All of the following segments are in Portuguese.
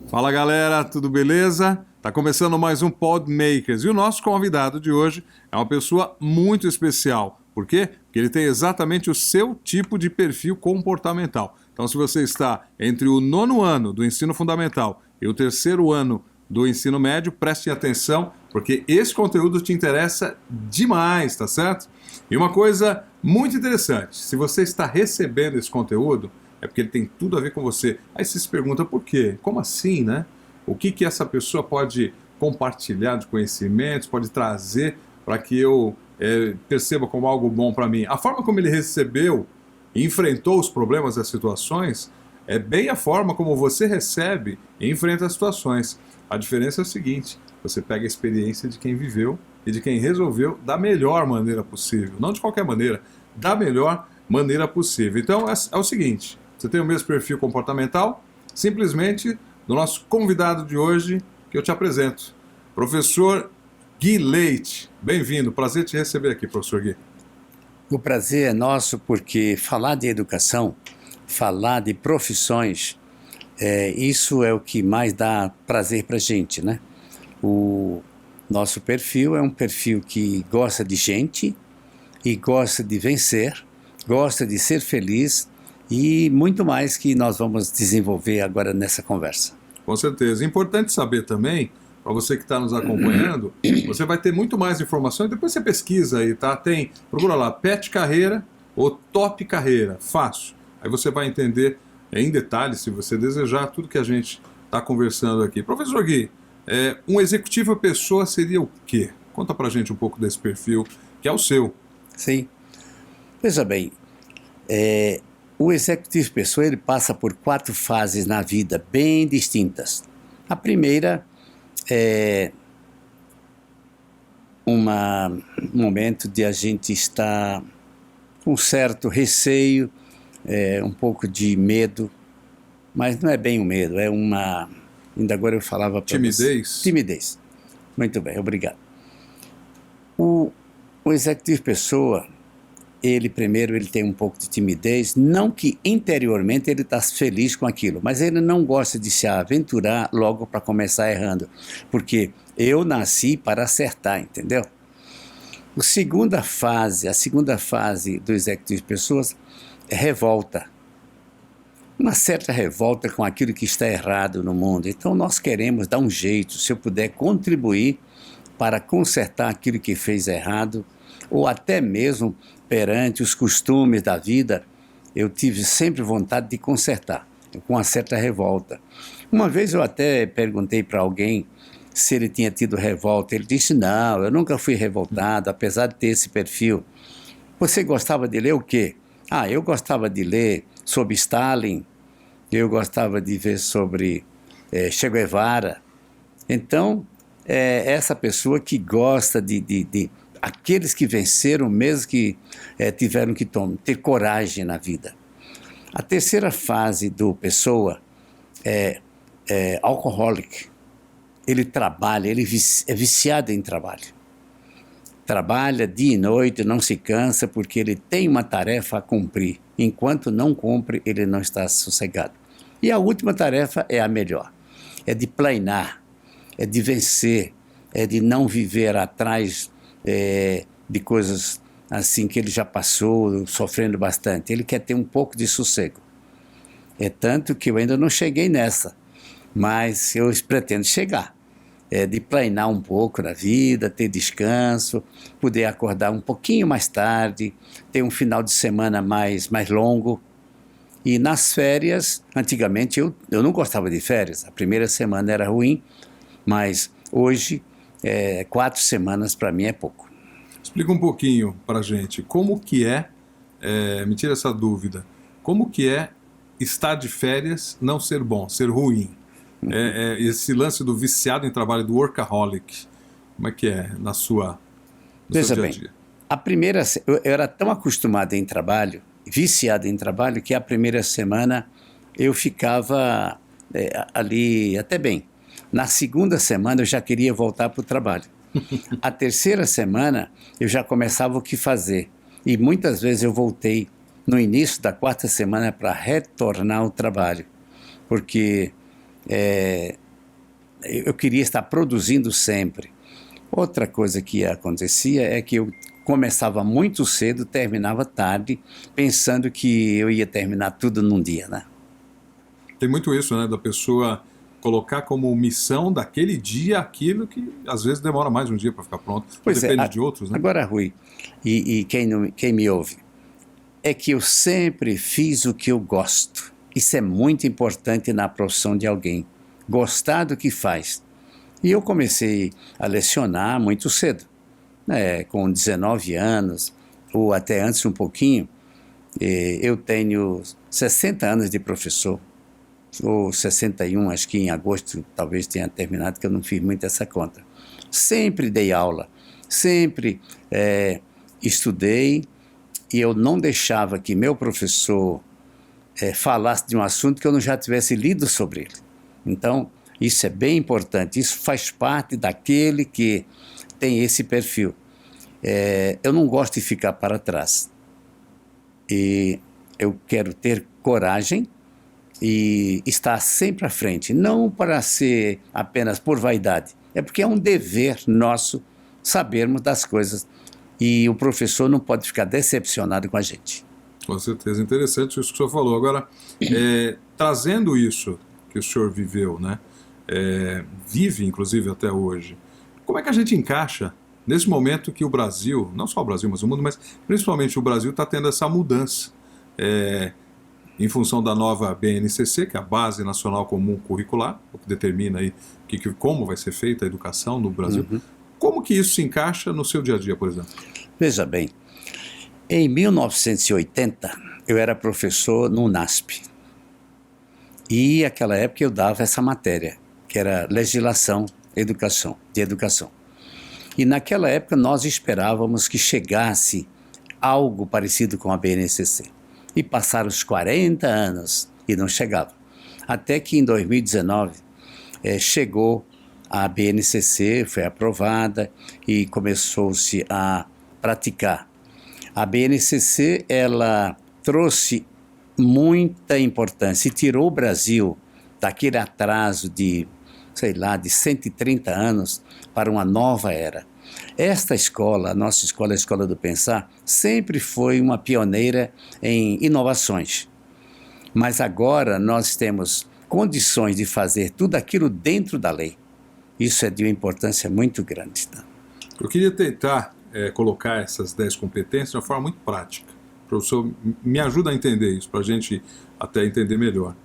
Fala galera, tudo beleza? Tá começando mais um Podmakers e o nosso convidado de hoje é uma pessoa muito especial. Por quê? Porque ele tem exatamente o seu tipo de perfil comportamental. Então, se você está entre o nono ano do ensino fundamental e o terceiro ano do ensino médio, preste atenção, porque esse conteúdo te interessa demais, tá certo? E uma coisa muito interessante, se você está recebendo esse conteúdo, é porque ele tem tudo a ver com você. Aí você se pergunta por quê? Como assim, né? O que essa pessoa pode compartilhar de conhecimentos, pode trazer para que eu perceba como algo bom para mim? A forma como ele recebeu e enfrentou os problemas e as situações é bem a forma como você recebe e enfrenta as situações. A diferença é o seguinte, você pega a experiência de quem viveu e de quem resolveu da melhor maneira possível. Não de qualquer maneira, da melhor maneira possível. Então é o seguinte, você tem o mesmo perfil comportamental? Simplesmente do nosso convidado de hoje que eu te apresento, professor Gui Leite. Bem-vindo, prazer te receber aqui, professor Gui. O prazer é nosso porque falar de educação, falar de profissões, isso é o que mais dá prazer para a gente, né? O nosso perfil é um perfil que gosta de gente e gosta de vencer, gosta de ser feliz e muito mais que nós vamos desenvolver agora nessa conversa. Com certeza. Importante saber também, para você que está nos acompanhando, você vai ter muito mais informações, depois você pesquisa aí, tá? Procura lá, Pet Carreira ou Top Carreira, fácil. Aí você vai entender em detalhes, se você desejar, tudo que a gente está conversando aqui. Professor Gui, um executivo pessoa seria o quê? Conta pra gente um pouco desse perfil, que é o seu. Sim. Veja bem, o executivo pessoa ele passa por 4 fases na vida bem distintas. A primeira é um momento de a gente estar com um certo receio, um pouco de medo, mas não é bem um medo, é uma... Ainda agora eu falava para você... Timidez? Timidez. Muito bem, obrigado. O executivo pessoa, ele primeiro ele tem um pouco de timidez, não que interiormente ele está feliz com aquilo, mas ele não gosta de se aventurar logo para começar errando, porque eu nasci para acertar, entendeu? A segunda fase do executivo de pessoas é revolta. Uma certa revolta com aquilo que está errado no mundo. Então nós queremos dar um jeito, se eu puder contribuir para consertar aquilo que fez errado, ou até mesmo perante os costumes da vida, eu tive sempre vontade de consertar, com uma certa revolta. Uma vez eu até perguntei para alguém se ele tinha tido revolta. Ele disse, não, eu nunca fui revoltado, apesar de ter esse perfil. Você gostava de ler o quê? Ah, eu gostava de ler sobre Stalin, eu gostava de ver sobre Che Guevara. Então, essa pessoa que gosta de aqueles que venceram, mesmo que tiveram que ter coragem na vida. A terceira fase do pessoa é alcoholic. Ele trabalha, ele é viciado em trabalho. Trabalha dia e noite, não se cansa, porque ele tem uma tarefa a cumprir. Enquanto não cumpre, ele não está sossegado. E a última tarefa é a melhor. É de planear, é de vencer, é de não viver atrás de coisas assim que ele já passou, sofrendo bastante. Ele quer ter um pouco de sossego. É tanto que eu ainda não cheguei nessa, mas eu pretendo chegar. De planear um pouco na vida, ter descanso, poder acordar um pouquinho mais tarde, ter um final de semana mais longo. E nas férias, antigamente eu não gostava de férias, a primeira semana era ruim, mas hoje 4 semanas para mim é pouco. Explica um pouquinho pra gente, como que me tira essa dúvida, como que é estar de férias, não ser bom, ser ruim? Esse lance do viciado em trabalho, do workaholic, como é que é no seu Veja dia a bem, dia? eu era tão acostumado em trabalho, viciado em trabalho, que a primeira semana eu ficava ali até bem. Na segunda semana eu já queria voltar para o trabalho. A terceira semana eu já começava o que fazer. E muitas vezes eu voltei no início da quarta semana para retornar ao trabalho. Porque eu queria estar produzindo sempre. Outra coisa que acontecia é que eu começava muito cedo, terminava tarde, pensando que eu ia terminar tudo num dia, né? Tem muito isso, né, da pessoa colocar como missão daquele dia aquilo que às vezes demora mais um dia para ficar pronto. Pois Depende de outros, né? Agora, Rui, e quem me ouve, é que eu sempre fiz o que eu gosto. Isso é muito importante na profissão de alguém. Gostar do que faz. E eu comecei a lecionar muito cedo, né, com 19 anos, ou até antes um pouquinho. Eu tenho 60 anos de professor, ou 61, acho que em agosto talvez tenha terminado, que eu não fiz muito essa conta. Sempre dei aula, sempre estudei, e eu não deixava que meu professor falasse de um assunto que eu não já tivesse lido sobre ele. Então, isso é bem importante, isso faz parte daquele que tem esse perfil. Eu não gosto de ficar para trás. E eu quero ter coragem e estar sempre à frente, não para ser apenas por vaidade, é porque é um dever nosso sabermos das coisas e o professor não pode ficar decepcionado com a gente. Com certeza, interessante isso que o senhor falou. Agora, trazendo isso que o senhor viveu, né, vive inclusive até hoje, como é que a gente encaixa nesse momento que o Brasil, não só o Brasil, mas o mundo, mas principalmente o Brasil está tendo essa mudança, em função da nova BNCC, que é a Base Nacional Comum Curricular, o que determina aí como vai ser feita a educação no Brasil. Uhum. Como que isso se encaixa no seu dia a dia, por exemplo? Veja bem, em 1980 eu era professor no UNASP e naquela época eu dava essa matéria, que era legislação de educação. E naquela época nós esperávamos que chegasse algo parecido com a BNCC. E passaram os 40 anos e não chegava. Até que em 2019 chegou a BNCC, foi aprovada e começou-se a praticar. A BNCC, ela trouxe muita importância e tirou o Brasil daquele atraso de, sei lá, de 130 anos para uma nova era. Esta escola, a nossa escola, a Escola do Pensar, sempre foi uma pioneira em inovações. Mas agora nós temos condições de fazer tudo aquilo dentro da lei. Isso é de uma importância muito grande. Tá? Eu queria tentar colocar essas 10 competências de uma forma muito prática. O professor me ajuda a entender isso, para a gente até entender melhor.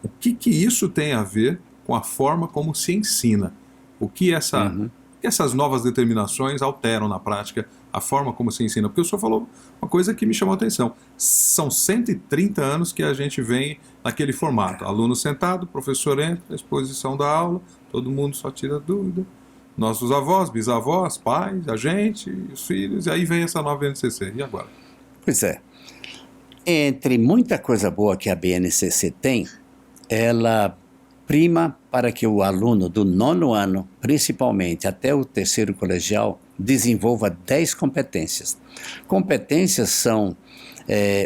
O que isso tem a ver com a forma como se ensina? O que essas novas determinações alteram na prática a forma como se ensina? Porque o senhor falou uma coisa que me chamou a atenção. São 130 anos que a gente vem naquele formato. Aluno sentado, professor entra, exposição da aula, todo mundo só tira dúvida. Nossos avós, bisavós, pais, a gente, os filhos, e aí vem essa nova BNCC. E agora? Pois é. Entre muita coisa boa que a BNCC tem, ela prima para que o aluno do 9º ano, principalmente até o 3º colegial, desenvolva 10 competências. Competências são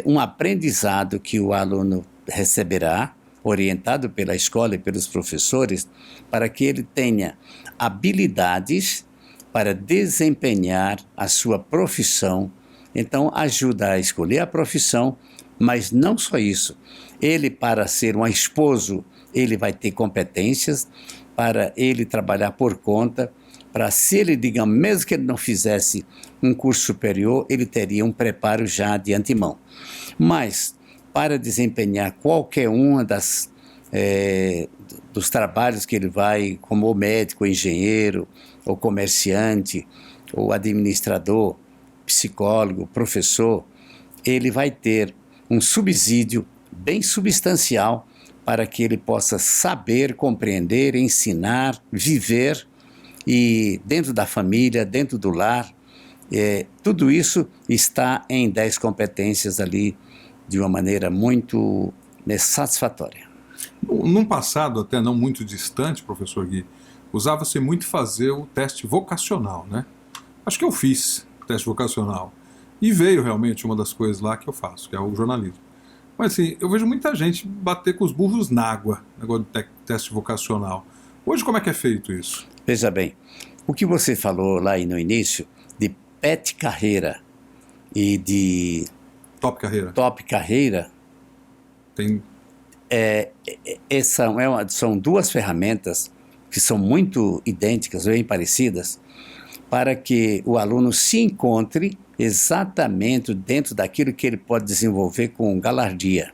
um aprendizado que o aluno receberá, orientado pela escola e pelos professores, para que ele tenha habilidades para desempenhar a sua profissão. Então, ajuda a escolher a profissão, mas não só isso. Ele, para ser um esposo, ele vai ter competências para ele trabalhar por conta, para se ele, digamos, mesmo que ele não fizesse um curso superior, ele teria um preparo já de antemão. Mas, para desempenhar qualquer uma dos trabalhos que ele vai, como médico, engenheiro, ou comerciante, ou administrador, psicólogo, professor, ele vai ter um subsídio bem substancial para que ele possa saber, compreender, ensinar, viver, e dentro da família, dentro do lar, tudo isso está em 10 competências ali, de uma maneira muito satisfatória. Num passado até não muito distante, professor Gui, usava-se muito fazer o teste vocacional, né? Acho que eu fiz o teste vocacional e veio realmente uma das coisas lá que eu faço, que é o jornalismo. Mas assim, eu vejo muita gente bater com os burros na água, negócio de teste vocacional. Hoje como é que é feito isso? Veja bem, o que você falou lá no início de PET carreira e de Top carreira. top carreira, Tem... são duas ferramentas que são muito idênticas, bem parecidas, para que o aluno se encontre exatamente dentro daquilo que ele pode desenvolver com galardia.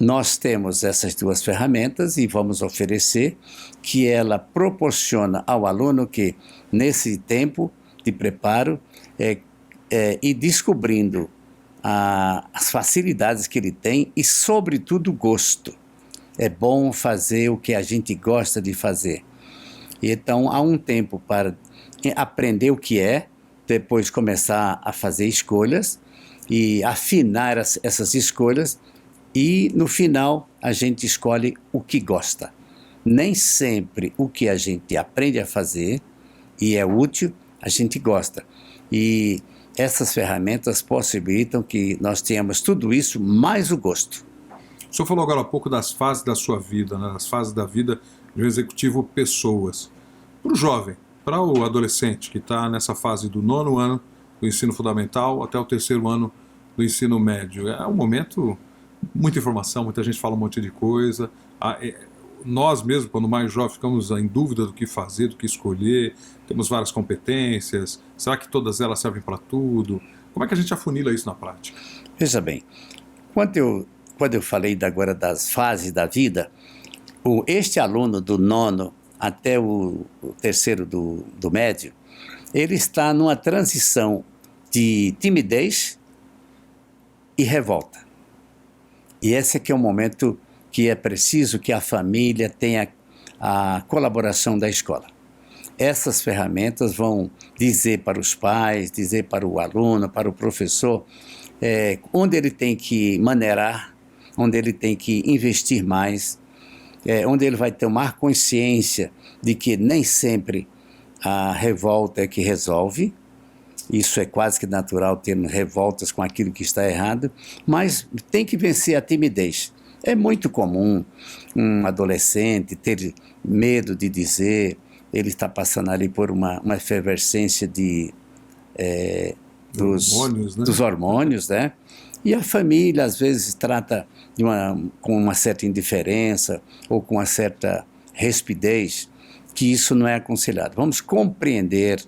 Nós temos essas duas ferramentas e vamos oferecer que ela proporciona ao aluno que, nesse tempo de preparo, ir descobrindo as facilidades que ele tem e, sobretudo, gosto. É bom fazer o que a gente gosta de fazer. E então, há um tempo para aprender o que é, depois começar a fazer escolhas e afinar essas escolhas e, no final, a gente escolhe o que gosta. Nem sempre o que a gente aprende a fazer e é útil, a gente gosta. E essas ferramentas possibilitam que nós tenhamos tudo isso, mais o gosto. O senhor falou agora há pouco das fases da sua vida, né? Das fases da vida de um executivo pessoas. Para o jovem, para o adolescente que está nessa fase do 9º ano do ensino fundamental até o 3º ano do ensino médio, é um momento, muita informação, muita gente fala um monte de coisa. Nós mesmos, quando mais jovens, ficamos em dúvida do que fazer, do que escolher, temos várias competências, será que todas elas servem para tudo? Como é que a gente afunila isso na prática? Veja bem, quando eu falei agora das fases da vida, este aluno do 9º até o 3º do médio, ele está numa transição de timidez e revolta. E esse aqui é um momento que é preciso que a família tenha a colaboração da escola. Essas ferramentas vão dizer para os pais, dizer para o aluno, para o professor, onde ele tem que maneirar, onde ele tem que investir mais, onde ele vai tomar consciência de que nem sempre a revolta é que resolve. Isso é quase que natural, termos revoltas com aquilo que está errado, mas tem que vencer a timidez. É muito comum um adolescente ter medo de dizer, ele está passando ali por uma efervescência dos hormônios, né? E a família, às vezes, trata com uma certa indiferença ou com uma certa rispidez, que isso não é aconselhado. Vamos compreender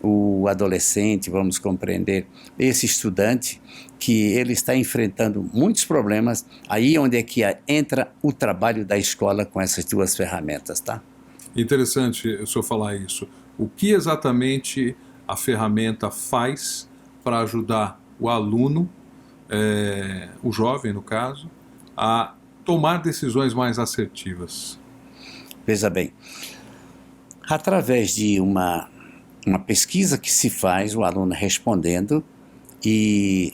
o adolescente, vamos compreender esse estudante, que ele está enfrentando muitos problemas, aí onde é que entra o trabalho da escola com essas duas ferramentas, tá? Interessante o senhor falar isso. O que exatamente a ferramenta faz para ajudar o aluno, o jovem no caso, a tomar decisões mais assertivas? Veja bem, através de uma pesquisa que se faz, o aluno respondendo, e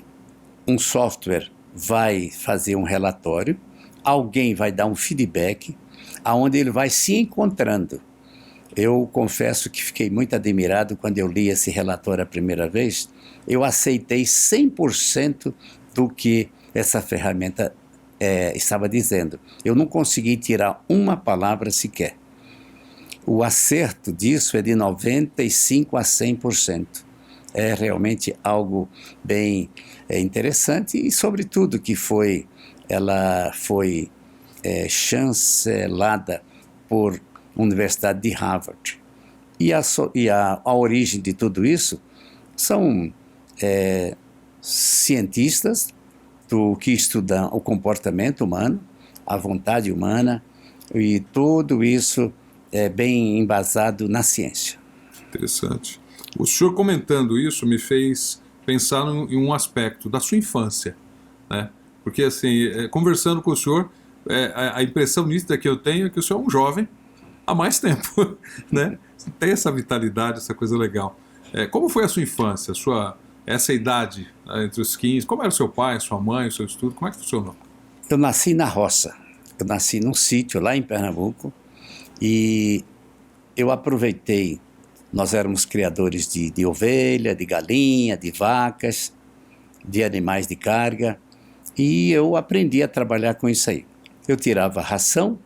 um software vai fazer um relatório, alguém vai dar um feedback, aonde ele vai se encontrando. Eu confesso que fiquei muito admirado quando eu li esse relatório a primeira vez. Eu aceitei 100% do que essa ferramenta estava dizendo. Eu não consegui tirar uma palavra sequer. O acerto disso é de 95% a 100%. É realmente algo bem interessante e, sobretudo, que ela foi chancelada por Universidade de Harvard. E a origem de tudo isso são cientistas que estudam o comportamento humano, a vontade humana, e tudo isso é bem embasado na ciência. Interessante. O senhor comentando isso me fez pensar em um aspecto da sua infância, né? Porque, assim, conversando com o senhor, a impressão nítida que eu tenho é que o senhor é um jovem há mais tempo, né? Tem essa vitalidade, essa coisa legal. Como foi a sua infância, essa idade, entre os 15? Como era o seu pai, sua mãe, o seu estudo? Como é que funcionou? Eu nasci na roça. Eu nasci num sítio lá em Pernambuco e eu aproveitei. Nós éramos criadores de ovelha, de galinha, de vacas, de animais de carga. E eu aprendi a trabalhar com isso aí. Eu tirava ração,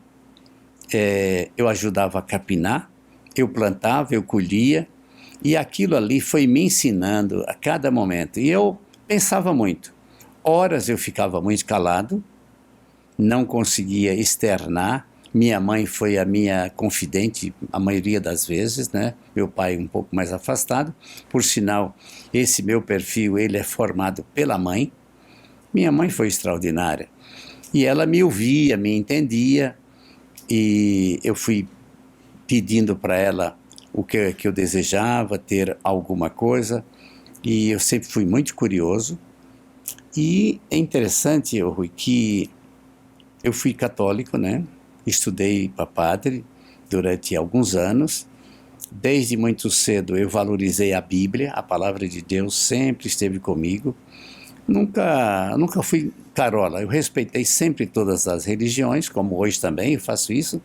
eu ajudava a capinar, eu plantava, eu colhia, e aquilo ali foi me ensinando a cada momento. E eu pensava muito. Horas eu ficava muito calado, não conseguia externar. Minha mãe foi a minha confidente a maioria das vezes, né? Meu pai um pouco mais afastado. Por sinal, esse meu perfil, ele é formado pela mãe. Minha mãe foi extraordinária. E ela me ouvia, me entendia, e eu fui pedindo para ela o que eu desejava, ter alguma coisa, e eu sempre fui muito curioso. E é interessante, Rui, que eu fui católico, né? Estudei para padre durante alguns anos. Desde muito cedo eu valorizei a Bíblia, a palavra de Deus sempre esteve comigo. Nunca fui carola, eu respeitei sempre todas as religiões, como hoje também eu faço isso.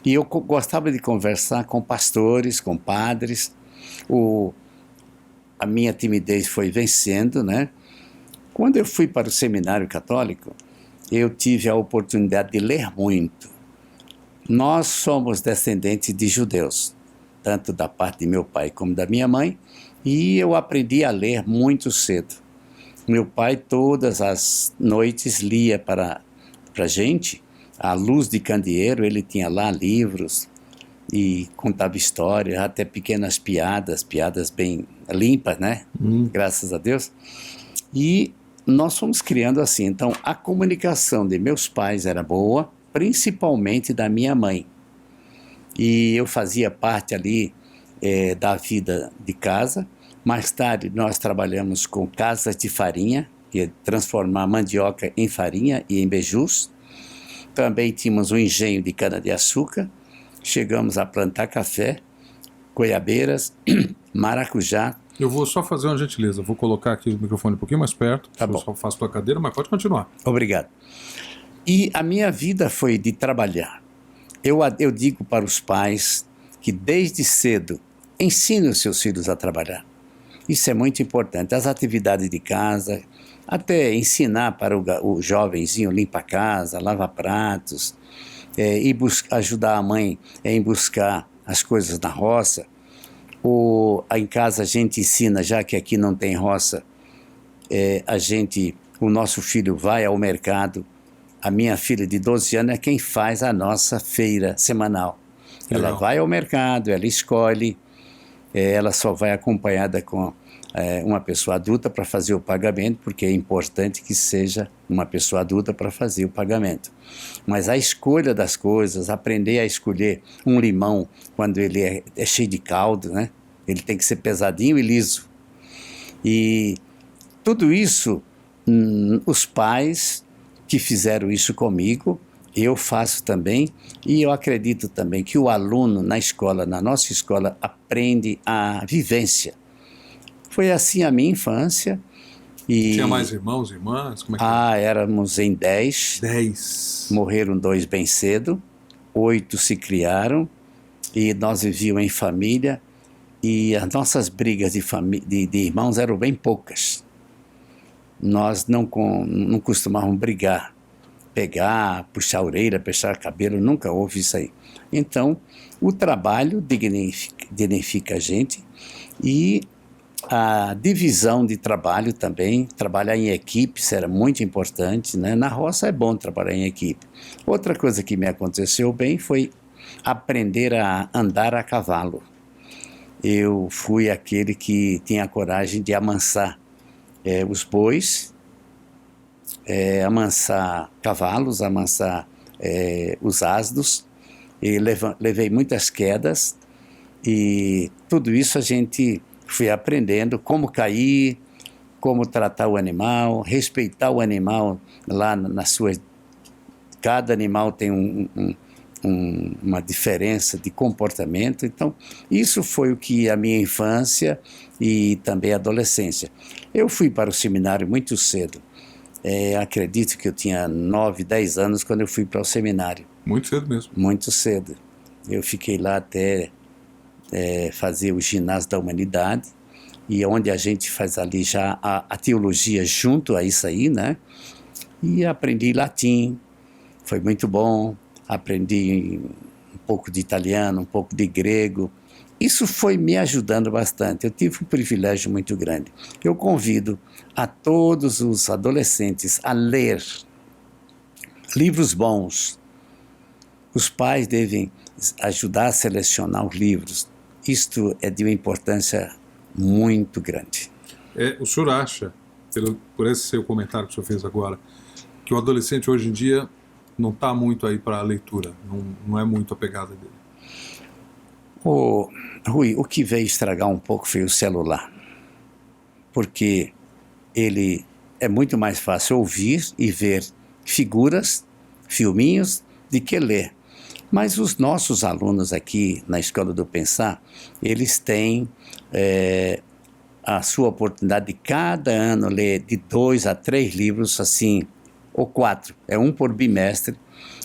E eu gostava de conversar com pastores, com padres. A minha timidez foi vencendo, né? Quando eu fui para o seminário católico, eu tive a oportunidade de ler muito. Nós somos descendentes de judeus, tanto da parte de meu pai como da minha mãe, e eu aprendi a ler muito cedo. Meu pai todas as noites lia para a gente, à luz de candeeiro, ele tinha lá livros e contava histórias, até pequenas piadas bem limpas, né? Graças a Deus. E nós fomos criando assim. Então, a comunicação de meus pais era boa, principalmente da minha mãe. E eu fazia parte ali da vida de casa. Mais tarde, nós trabalhamos com casas de farinha, que é transformar mandioca em farinha e em beijus. Também tínhamos um engenho de cana-de-açúcar. Chegamos a plantar café, goiabeiras, maracujá. Eu vou só fazer uma gentileza, vou colocar aqui o microfone um pouquinho mais perto, Tá bom. eu só faço tua cadeira, mas pode continuar. Obrigado. E a minha vida foi de trabalhar. Eu digo para os pais que desde cedo ensinem os seus filhos a trabalhar. Isso é muito importante. As atividades de casa, até ensinar para o jovenzinho limpar a casa, lavar pratos, e ajudar a mãe em buscar as coisas na roça. Em casa a gente ensina, já que aqui não tem roça, o nosso filho vai ao mercado. A minha filha de 12 anos é quem faz a nossa feira semanal. Ela vai ao mercado, ela escolhe, ela só vai acompanhada com uma pessoa adulta para fazer o pagamento, porque é importante que seja uma pessoa adulta para fazer o pagamento. Mas a escolha das coisas, aprender a escolher um limão quando ele é cheio de caldo, né? Ele tem que ser pesadinho e liso. E tudo isso, os pais que fizeram isso comigo, eu faço também, e eu acredito também que o aluno na escola, na nossa escola, aprende a vivência. Foi assim a minha infância. E tinha mais irmãos, irmãs? Como é que éramos em 10. 10. Morreram 2 bem cedo, 8 se criaram, e nós vivíamos em família, e as nossas brigas de irmãos eram bem poucas. Nós não costumávamos brigar, pegar, puxar a orelha, puxar o cabelo, nunca houve isso aí. Então, o trabalho dignifica a gente, e a divisão de trabalho também, trabalhar em equipes era muito importante, né? Na roça é bom trabalhar em equipe. Outra coisa que me aconteceu bem foi aprender a andar a cavalo. Eu fui aquele que tinha a coragem de amansar os bois, amansar cavalos, amansar os asnos, e levei muitas quedas, e tudo isso a gente fui aprendendo como cair, como tratar o animal, respeitar o animal lá na sua... Cada animal tem uma diferença de comportamento. Então, isso foi o que a minha infância e também a adolescência. Eu fui para o seminário muito cedo. Acredito que eu tinha 9, 10 anos quando eu fui para o seminário. Muito cedo mesmo. Muito cedo. Eu fiquei lá até fazer o ginásio da humanidade, e onde a gente faz ali já a teologia junto a isso aí, né? E aprendi latim, foi muito bom. Aprendi um pouco de italiano, um pouco de grego. Isso foi me ajudando bastante. Eu tive um privilégio muito grande. Eu convido a todos os adolescentes a ler livros bons. Os pais devem ajudar a selecionar os livros. Isto é de uma importância muito grande. O senhor acha, por esse seu comentário que o senhor fez agora, que o adolescente hoje em dia não está muito aí para a leitura, não é muito a pegada dele? Rui, o que veio estragar um pouco foi o celular. Porque ele é muito mais fácil ouvir e ver figuras, filminhos, do que ler. Mas os nossos alunos aqui na Escola do Pensar, eles têm a sua oportunidade de cada ano ler de 2 a 3 livros, assim, ou 4. É um por bimestre,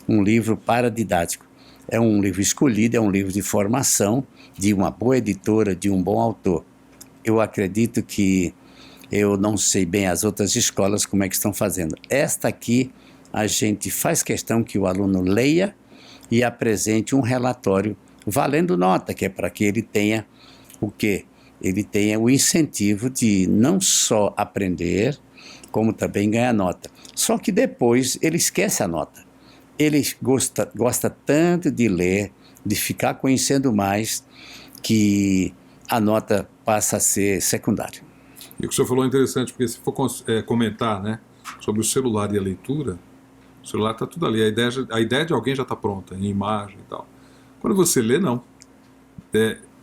um livro paradidático. É um livro escolhido, é um livro de formação, de uma boa editora, de um bom autor. Eu acredito que, eu não sei bem as outras escolas como é que estão fazendo. Esta aqui, a gente faz questão que o aluno leia e apresente um relatório valendo nota, que é para que ele tenha o quê? Ele tenha o incentivo de não só aprender, como também ganhar nota. Só que depois ele esquece a nota. Ele gosta tanto de ler, de ficar conhecendo mais, que a nota passa a ser secundária. E o que o senhor falou é interessante, porque se for comentar, né, sobre o celular e a leitura, o celular está tudo ali, a ideia de alguém já está pronta, em imagem e tal. Quando você lê, não.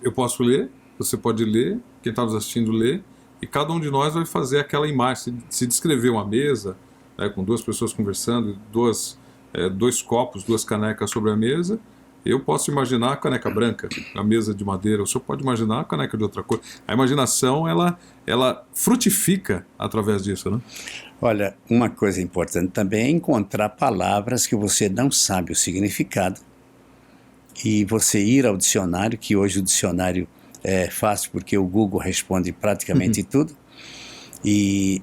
Eu posso ler, você pode ler, quem está nos assistindo lê, e cada um de nós vai fazer aquela imagem. Se descrever uma mesa, né, com 2 pessoas conversando, dois copos, 2 canecas sobre a mesa, eu posso imaginar a caneca branca, a mesa de madeira, o senhor pode imaginar a caneca de outra cor. A imaginação, ela frutifica através disso, né? Olha, uma coisa importante também é encontrar palavras que você não sabe o significado e você ir ao dicionário, que hoje o dicionário é fácil porque o Google responde praticamente tudo. E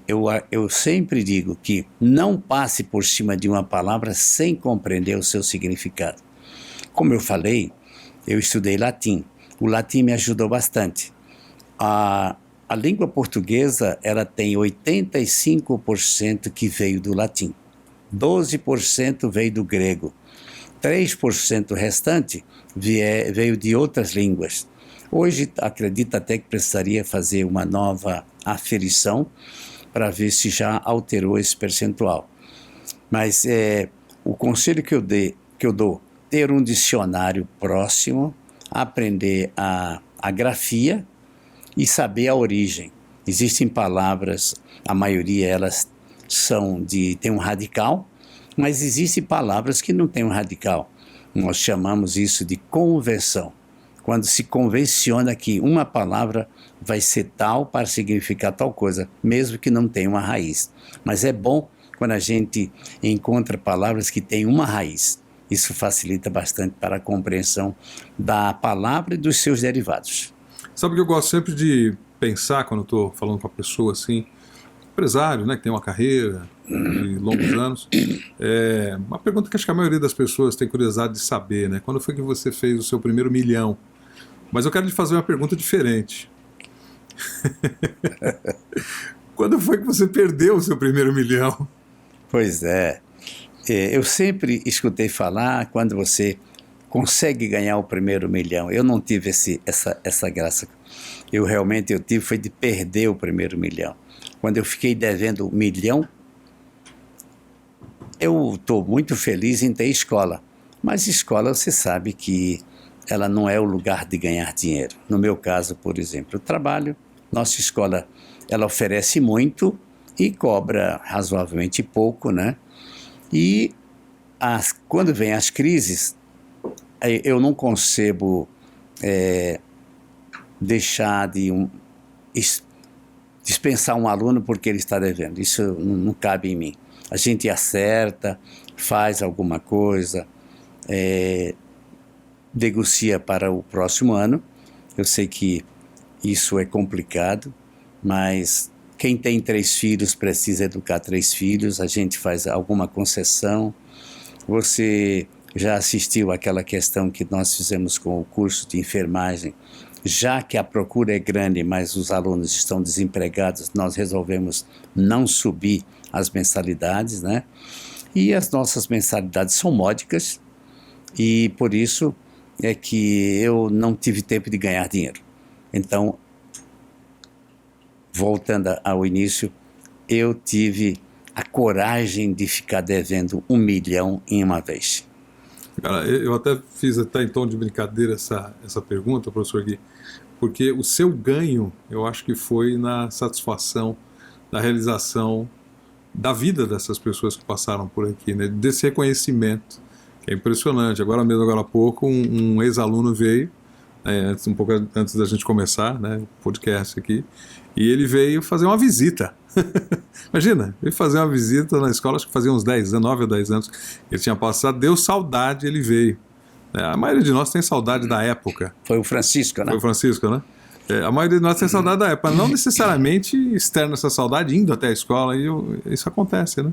eu sempre digo que não passe por cima de uma palavra sem compreender o seu significado. Como eu falei, eu estudei latim. O latim me ajudou bastante. A língua portuguesa, ela tem 85% que veio do latim. 12% veio do grego. 3% restante veio de outras línguas. Hoje, acredito até que precisaria fazer uma nova aferição para ver se já alterou esse percentual. Mas o conselho que eu dou, ter um dicionário próximo, aprender a grafia e saber a origem. Existem palavras, a maioria elas tem um radical, mas existem palavras que não têm um radical. Nós chamamos isso de convenção. Quando se convenciona que uma palavra vai ser tal para significar tal coisa, mesmo que não tenha uma raiz. Mas é bom quando a gente encontra palavras que têm uma raiz. Isso facilita bastante para a compreensão da palavra e dos seus derivados. Sabe que eu gosto sempre de pensar, quando estou falando com a pessoa assim, empresário, né, que tem uma carreira de longos anos, uma pergunta que acho que a maioria das pessoas tem curiosidade de saber, né? Quando foi que você fez o seu primeiro milhão? Mas eu quero te fazer uma pergunta diferente. Quando foi que você perdeu o seu primeiro milhão? Pois é. Eu sempre escutei falar quando você consegue ganhar o primeiro milhão. Eu não tive essa graça. Eu tive foi de perder o primeiro milhão. Quando eu fiquei devendo 1 milhão, eu estou muito feliz em ter escola. Mas escola, você sabe que ela não é o lugar de ganhar dinheiro. No meu caso, por exemplo, eu trabalho, nossa escola, ela oferece muito e cobra razoavelmente pouco, né? E quando vem as crises, eu não concebo deixar de dispensar um aluno porque ele está devendo. Isso não cabe em mim. A gente acerta, faz alguma coisa, negocia para o próximo ano. Eu sei que isso é complicado, mas Quem tem 3 filhos precisa educar 3 filhos, a gente faz alguma concessão. Você já assistiu àquela questão que nós fizemos com o curso de enfermagem? Já que a procura é grande, mas os alunos estão desempregados, nós resolvemos não subir as mensalidades, né? E as nossas mensalidades são módicas, e por isso é que eu não tive tempo de ganhar dinheiro. Então, voltando ao início, eu tive a coragem de ficar devendo 1 milhão em uma vez. Cara, eu até fiz até em tom de brincadeira essa pergunta, professor Gui, porque o seu ganho, eu acho que foi na satisfação, na realização da vida dessas pessoas que passaram por aqui, né? Desse reconhecimento, que é impressionante. Agora há pouco, um ex-aluno veio, um pouco antes da gente começar, né, o podcast aqui, e ele veio fazer uma visita. Imagina, veio fazer uma visita na escola, acho que fazia uns 10 anos, 9 ou 10 anos, ele tinha passado, deu saudade, ele veio. A maioria de nós tem saudade da época. Foi o Francisco, né? Foi o Francisco, né? A maioria de nós tem saudade da época, não necessariamente externa essa saudade, indo até a escola, e isso acontece, né?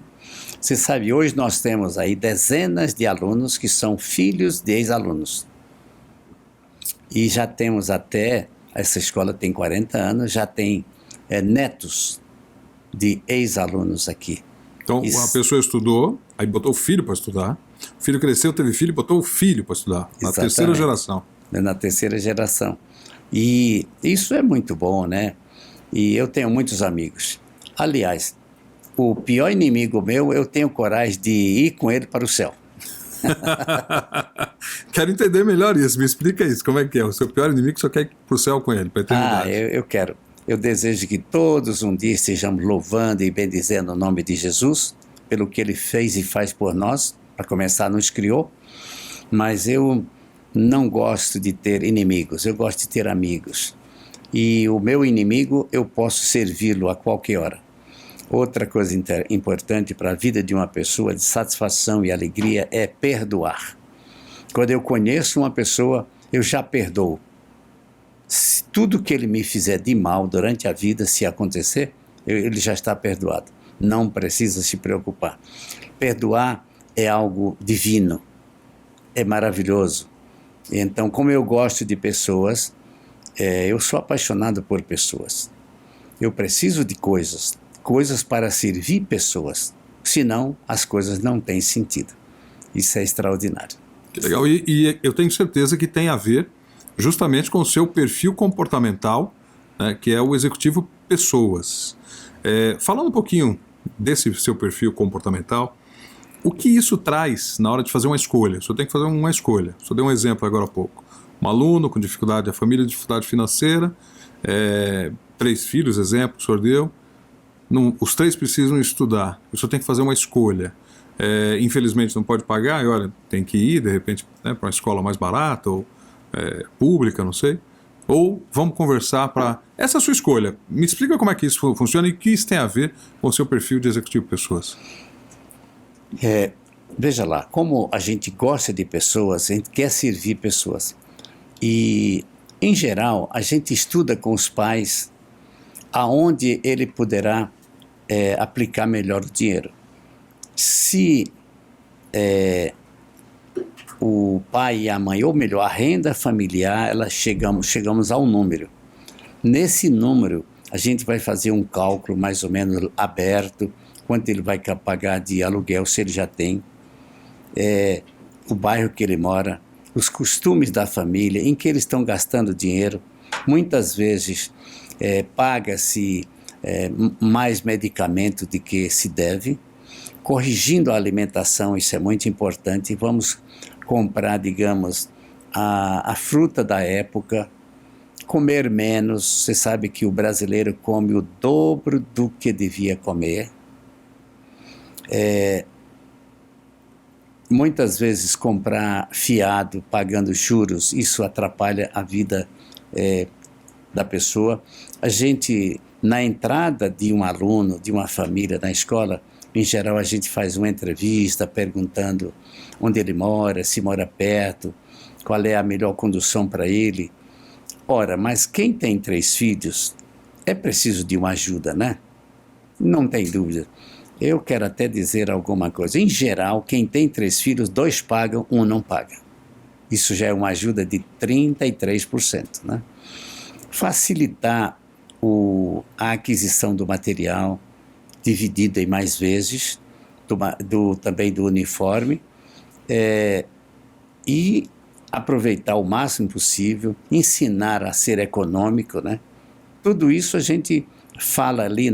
Você sabe, hoje nós temos aí dezenas de alunos que são filhos de ex-alunos. E já temos até, essa escola tem 40 anos, já tem netos de ex-alunos aqui. Então, a pessoa estudou, aí botou o filho para estudar, o filho cresceu, teve filho, botou o filho para estudar, na terceira geração. Na terceira geração. E isso é muito bom, né? E eu tenho muitos amigos. Aliás, o pior inimigo meu, eu tenho coragem de ir com ele para o céu. Quero entender melhor isso, me explica isso, como é que é? O seu pior inimigo só quer ir para o céu com ele, para a eternidade. Eu quero. Eu desejo que todos um dia estejamos louvando e bendizendo o nome de Jesus, pelo que ele fez e faz por nós. Para começar, nos criou. Mas eu não gosto de ter inimigos, eu gosto de ter amigos. E o meu inimigo, eu posso servi-lo a qualquer hora. Outra coisa importante para a vida de uma pessoa, de satisfação e alegria, é perdoar. Quando eu conheço uma pessoa, eu já perdoo. Se tudo que ele me fizer de mal durante a vida, se acontecer, ele já está perdoado. Não precisa se preocupar. Perdoar é algo divino, é maravilhoso. Então, como eu gosto de pessoas, eu sou apaixonado por pessoas. Eu preciso de coisas para servir pessoas, senão as coisas não têm sentido. Isso é extraordinário. Que legal, e eu tenho certeza que tem a ver justamente com o seu perfil comportamental, né, que é o executivo pessoas. Falando um pouquinho desse seu perfil comportamental, o que isso traz na hora de fazer uma escolha? O senhor tem que fazer uma escolha. O senhor deu um exemplo agora há pouco. Um aluno com dificuldade, a família com dificuldade financeira, 3 filhos, exemplo que o senhor deu. Os 3 precisam estudar. O senhor tem que fazer uma escolha. Infelizmente não pode pagar, e olha, tem que ir, de repente, né, para uma escola mais barata, ou pública, não sei. Ou vamos conversar para... Essa é a sua escolha. Me explica como é que isso funciona e o que isso tem a ver com o seu perfil de executivo pessoas. Veja lá, como a gente gosta de pessoas, a gente quer servir pessoas. E, em geral, a gente estuda com os pais aonde ele poderá aplicar melhor o dinheiro. Se o pai e a mãe, ou melhor, a renda familiar, chegamos a um número. Nesse número, a gente vai fazer um cálculo mais ou menos aberto, quanto ele vai pagar de aluguel, se ele já tem, o bairro que ele mora, os costumes da família, em que eles estão gastando dinheiro. Muitas vezes paga-se mais medicamento do que se deve. Corrigindo a alimentação, isso é muito importante. Vamos comprar, digamos, a fruta da época, comer menos. Você sabe que o brasileiro come o dobro do que devia comer. Muitas vezes comprar fiado, pagando juros, isso atrapalha a vida da pessoa. A gente, na entrada de um aluno, de uma família na escola, em geral a gente faz uma entrevista perguntando onde ele mora, se mora perto, qual é a melhor condução para ele. Ora, mas quem tem 3 filhos é preciso de uma ajuda, né? Não tem dúvida. Eu quero até dizer alguma coisa. Em geral, quem tem 3 filhos, 2 pagam, 1 não paga. Isso já é uma ajuda de 33%, né? Facilitar a aquisição do material, dividido em mais vezes, também do uniforme, e aproveitar o máximo possível, ensinar a ser econômico, né? Tudo isso a gente fala ali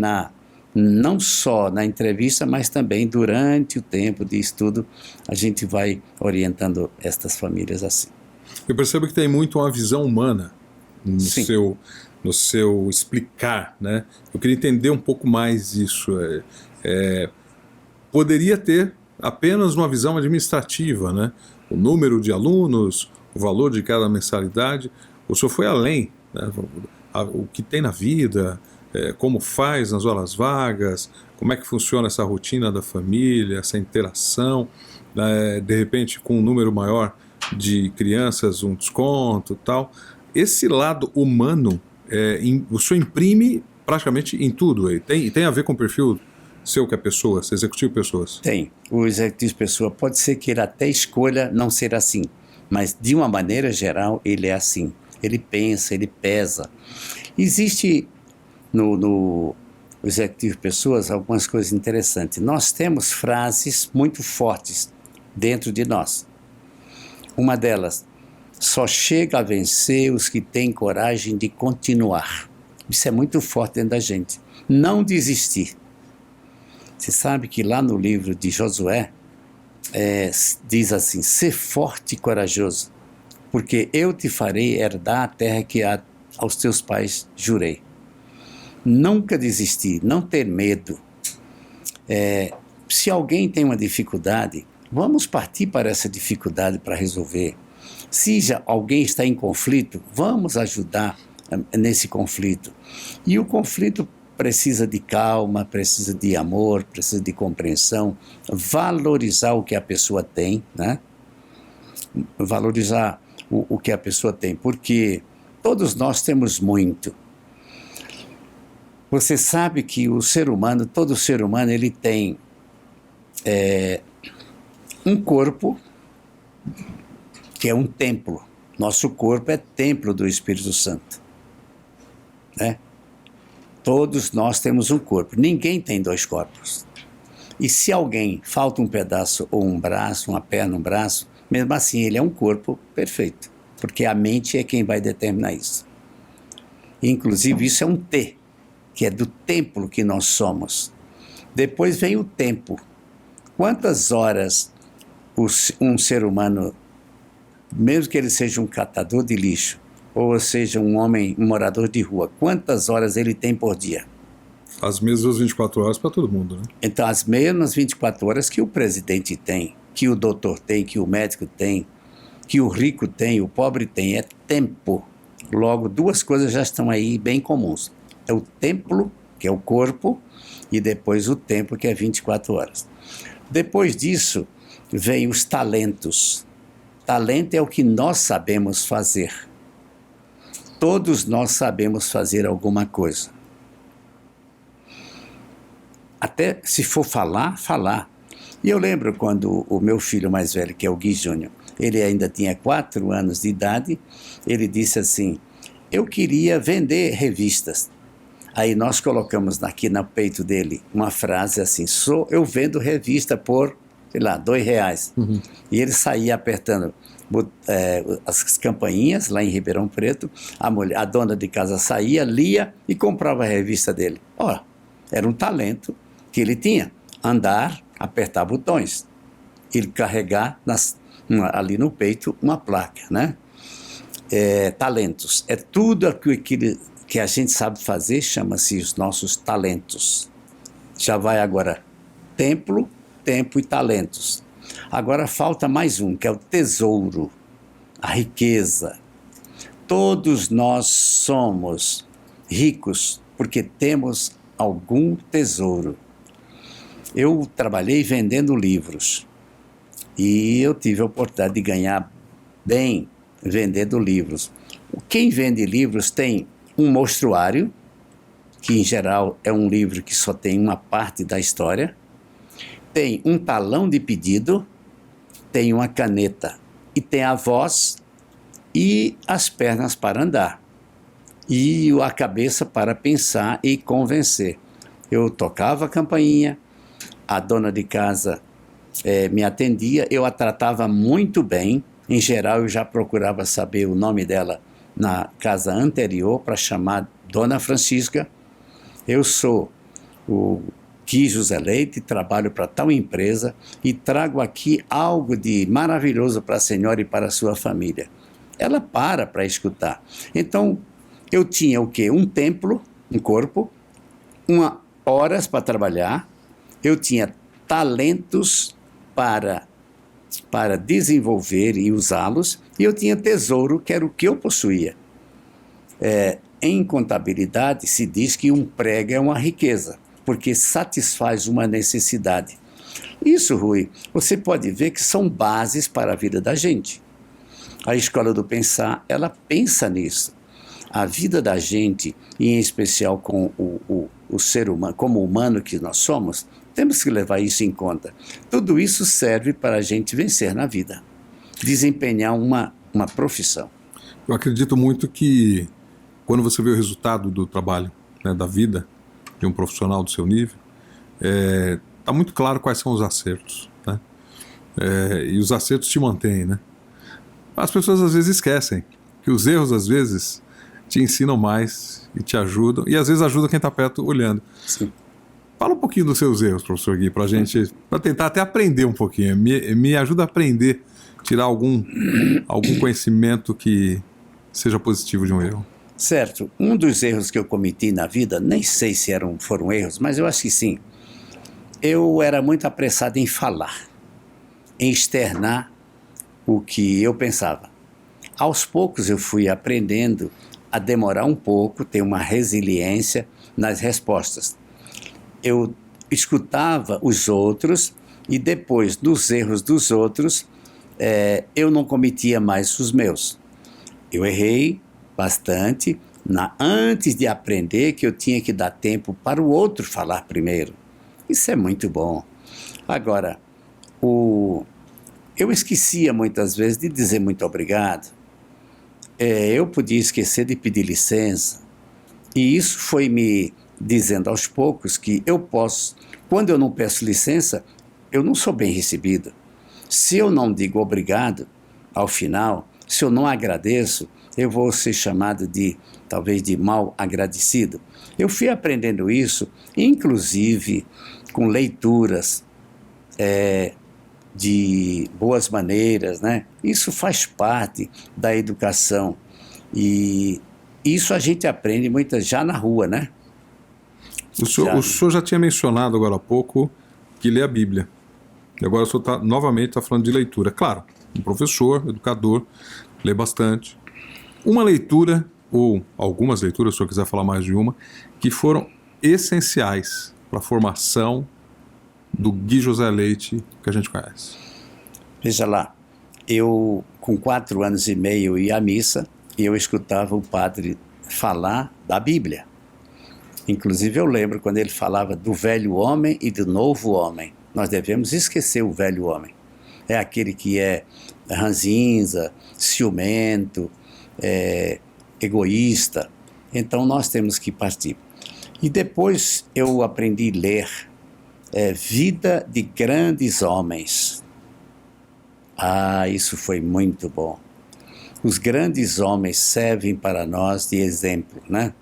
não só na entrevista, mas também durante o tempo de estudo, a gente vai orientando estas famílias assim. Eu percebo que tem muito uma visão humana no Sim. seu explicar, né? Eu queria entender um pouco mais isso. Poderia ter apenas uma visão administrativa, né? O número de alunos, o valor de cada mensalidade. O senhor foi além, né? O que tem na vida, como faz nas horas vagas, como é que funciona essa rotina da família, essa interação, de repente com um número maior de crianças, um desconto e tal. Esse lado humano, o senhor imprime praticamente em tudo. Tem a ver com o perfil seu, que é pessoas, executivo pessoas? Tem. O executivo pessoa pode ser que ele até escolha não ser assim, mas de uma maneira geral ele é assim. Ele pensa, ele pesa. Existe no executivo pessoas algumas coisas interessantes. Nós temos frases muito fortes dentro de nós. Uma delas: só chega a vencer os que têm coragem de continuar. Isso é muito forte dentro da gente. Não desistir. Você sabe que lá no livro de Josué, diz assim: ser forte e corajoso, porque eu te farei herdar a terra que aos teus pais jurei. Nunca desistir, não ter medo. Se alguém tem uma dificuldade, vamos partir para essa dificuldade para resolver. Se alguém está em conflito, vamos ajudar nesse conflito. E o conflito precisa de calma, precisa de amor, precisa de compreensão, valorizar o que a pessoa tem, né? Valorizar o que a pessoa tem, porque todos nós temos muito. Você sabe que todo ser humano, ele tem um corpo que é um templo. Nosso corpo é templo do Espírito Santo, né? Todos nós temos um corpo. Ninguém tem 2 corpos. E se alguém falta um pedaço ou um braço, uma perna, um braço, mesmo assim ele é um corpo perfeito, porque a mente é quem vai determinar isso. Inclusive isso é um T, que é do templo que nós somos. Depois vem o tempo. Quantas horas um ser humano, mesmo que ele seja um catador de lixo, ou seja um morador de rua, quantas horas ele tem por dia? As mesmas 24 horas para todo mundo, né? Então, as mesmas 24 horas que o presidente tem, que o doutor tem, que o médico tem, que o rico tem, o pobre tem, é tempo. Logo, 2 coisas já estão aí bem comuns. É o templo, que é o corpo, e depois o tempo, que é 24 horas. Depois disso, vem os talentos. Talento é o que nós sabemos fazer. Todos nós sabemos fazer alguma coisa. Até se for falar. E eu lembro quando o meu filho mais velho, que é o Gui Júnior, ele ainda tinha 4 anos de idade, ele disse assim: eu queria vender revistas. Aí nós colocamos aqui no peito dele uma frase assim: eu vendo revista por, sei lá, R$2. Uhum. E ele saía apertando as campainhas lá em Ribeirão Preto, a dona de casa saía, lia e comprava a revista dele. Era um talento que ele tinha: andar, apertar botões, ele carregar ali no peito uma placa, né? Talentos, tudo aquilo que a gente sabe fazer, chama-se os nossos talentos. Já vai agora templo, tempo e talentos. Agora falta mais um, que é o tesouro, a riqueza. Todos nós somos ricos porque temos algum tesouro. Eu trabalhei vendendo livros e eu tive a oportunidade de ganhar bem vendendo livros. Quem vende livros tem um mostruário, que em geral é um livro que só tem uma parte da história, tem um talão de pedido, tem uma caneta e tem a voz e as pernas para andar e a cabeça para pensar e convencer. Eu tocava a campainha, a dona de casa me atendia, eu a tratava muito bem. Em geral, eu já procurava saber o nome dela na casa anterior para chamar Dona Francisca. Eu sou o Gui José Leite, trabalho para tal empresa e trago aqui algo de maravilhoso para a senhora e para a sua família. Ela para escutar. Então, eu tinha o quê? Um templo, um corpo, horas para trabalhar, eu tinha talentos para desenvolver e usá-los, e eu tinha tesouro, que era o que eu possuía. Em contabilidade se diz que um prego é uma riqueza, porque satisfaz uma necessidade. Isso, Rui, você pode ver que são bases para a vida da gente. A Escola do Pensar, ela pensa nisso. A vida da gente, e em especial com o ser humano, como humano que nós somos, temos que levar isso em conta. Tudo isso serve para a gente vencer na vida, desempenhar uma profissão. Eu acredito muito que quando você vê o resultado do trabalho, né, da vida de um profissional do seu nível, está muito claro quais são os acertos, né? E os acertos te mantêm, né? As pessoas às vezes esquecem que os erros às vezes te ensinam mais e te ajudam, e às vezes ajudam quem está perto olhando. Sim. Fala um pouquinho dos seus erros, professor Gui, para tentar até aprender um pouquinho. Me ajuda a aprender, tirar algum conhecimento que seja positivo de um erro. Certo. Um dos erros que eu cometi na vida, nem sei se foram erros, mas eu acho que sim. Eu era muito apressado em falar, em externar o que eu pensava. Aos poucos eu fui aprendendo a demorar um pouco, ter uma resiliência nas respostas. Eu escutava os outros e depois dos erros dos outros, eu não cometia mais os meus. Eu errei bastante antes de aprender que eu tinha que dar tempo para o outro falar primeiro. Isso é muito bom. Agora, eu esquecia muitas vezes de dizer muito obrigado. Eu podia esquecer de pedir licença. E isso foi me dizendo aos poucos que eu posso, quando eu não peço licença, eu não sou bem recebido. Se eu não digo obrigado, ao final, se eu não agradeço, eu vou ser chamado talvez de mal agradecido. Eu fui aprendendo isso, inclusive com leituras de boas maneiras, né? Isso faz parte da educação e isso a gente aprende já na rua, né? O senhor já tinha mencionado agora há pouco que lê a Bíblia. E agora o senhor novamente está falando de leitura. Claro, um professor, educador, lê bastante. Uma leitura, ou algumas leituras, se o senhor quiser falar mais de uma, que foram essenciais para a formação do Gui José Leite que a gente conhece. Veja lá, eu com 4 anos e meio ia à missa e eu escutava o padre falar da Bíblia. Inclusive eu lembro quando ele falava do velho homem e do novo homem. Nós devemos esquecer o velho homem. É aquele que é ranzinza, ciumento, egoísta. Então nós temos que partir. E depois eu aprendi a ler Vida de Grandes Homens. Isso foi muito bom. Os grandes homens servem para nós de exemplo, né?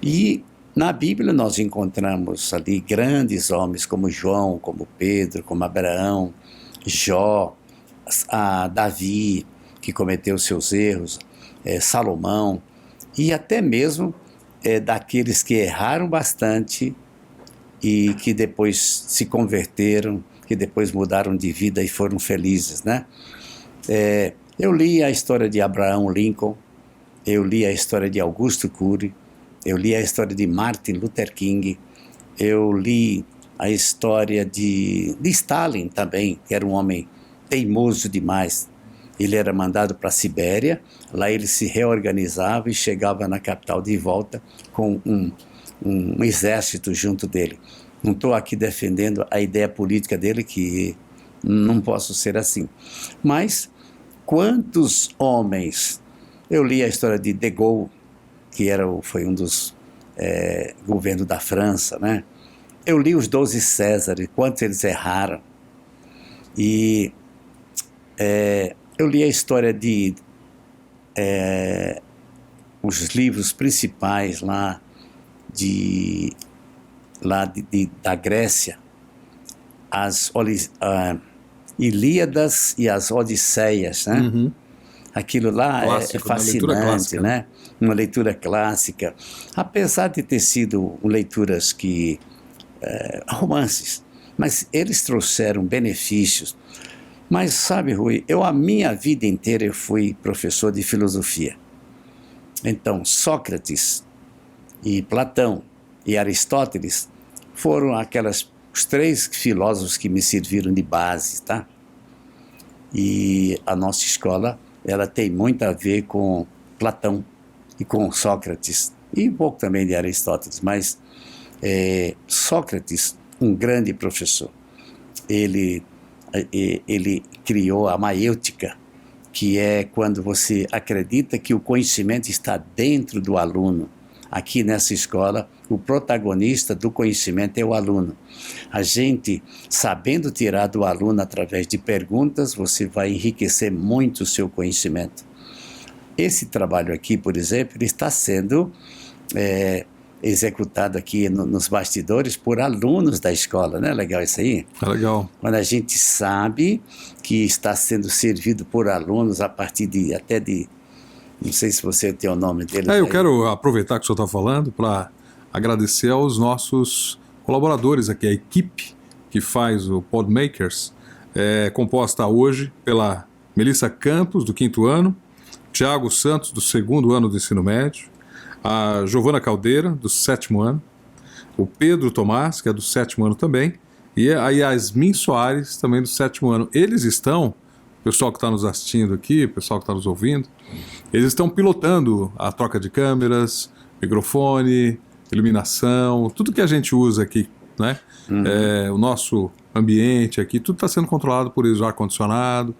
E na Bíblia nós encontramos ali grandes homens como João, como Pedro, como Abraão, Jó, Davi, que cometeu seus erros, Salomão, e até mesmo daqueles que erraram bastante e que depois se converteram, que depois mudaram de vida e foram felizes, né? Eu li a história de Abraham Lincoln, eu li a história de Augusto Cury, eu li a história de Martin Luther King, eu li a história de Stalin também, que era um homem teimoso demais. Ele era mandado para a Sibéria, lá ele se reorganizava e chegava na capital de volta com um exército junto dele. Não estou aqui defendendo a ideia política dele, que não posso ser assim. Mas quantos homens... Eu li a história de De Gaulle, que foi um dos governos da França, né? Eu li os 12 Césares, quantos eles erraram. E eu li a história de... os livros principais lá da Grécia, as Ilíadas e as Odisseias, né? Uhum. Aquilo lá Clássico, é fascinante, clássica, né? Uma leitura clássica, apesar de ter sido leituras romances, mas eles trouxeram benefícios. Mas sabe, Rui, a minha vida inteira eu fui professor de filosofia. Então, Sócrates e Platão e Aristóteles foram os 3 filósofos que me serviram de base, tá? E a nossa escola, ela tem muito a ver com Platão e com Sócrates, e um pouco também de Aristóteles, mas Sócrates, um grande professor, ele criou a maêutica, que é quando você acredita que o conhecimento está dentro do aluno. Aqui nessa escola, o protagonista do conhecimento é o aluno. A gente, sabendo tirar do aluno através de perguntas, você vai enriquecer muito o seu conhecimento. Esse trabalho aqui, por exemplo, ele está sendo executado aqui nos bastidores por alunos da escola, não é legal isso aí? É legal. Quando a gente sabe que está sendo servido por alunos a partir até de não sei se você tem o nome deles. Eu quero aproveitar que o senhor está falando para agradecer aos nossos colaboradores aqui, a equipe que faz o Podmakers, composta hoje pela Melissa Campos, do 5º ano, Tiago Santos, do 2º ano do ensino médio, a Giovana Caldeira, do 7º ano, o Pedro Tomás, que é do 7º ano também, e a Yasmin Soares, também do 7º ano. Eles estão, o pessoal que está nos assistindo aqui, o pessoal que está nos ouvindo, eles estão pilotando a troca de câmeras, microfone, iluminação, tudo que a gente usa aqui, né? O nosso ambiente aqui, tudo está sendo controlado por eles, o ar-condicionado,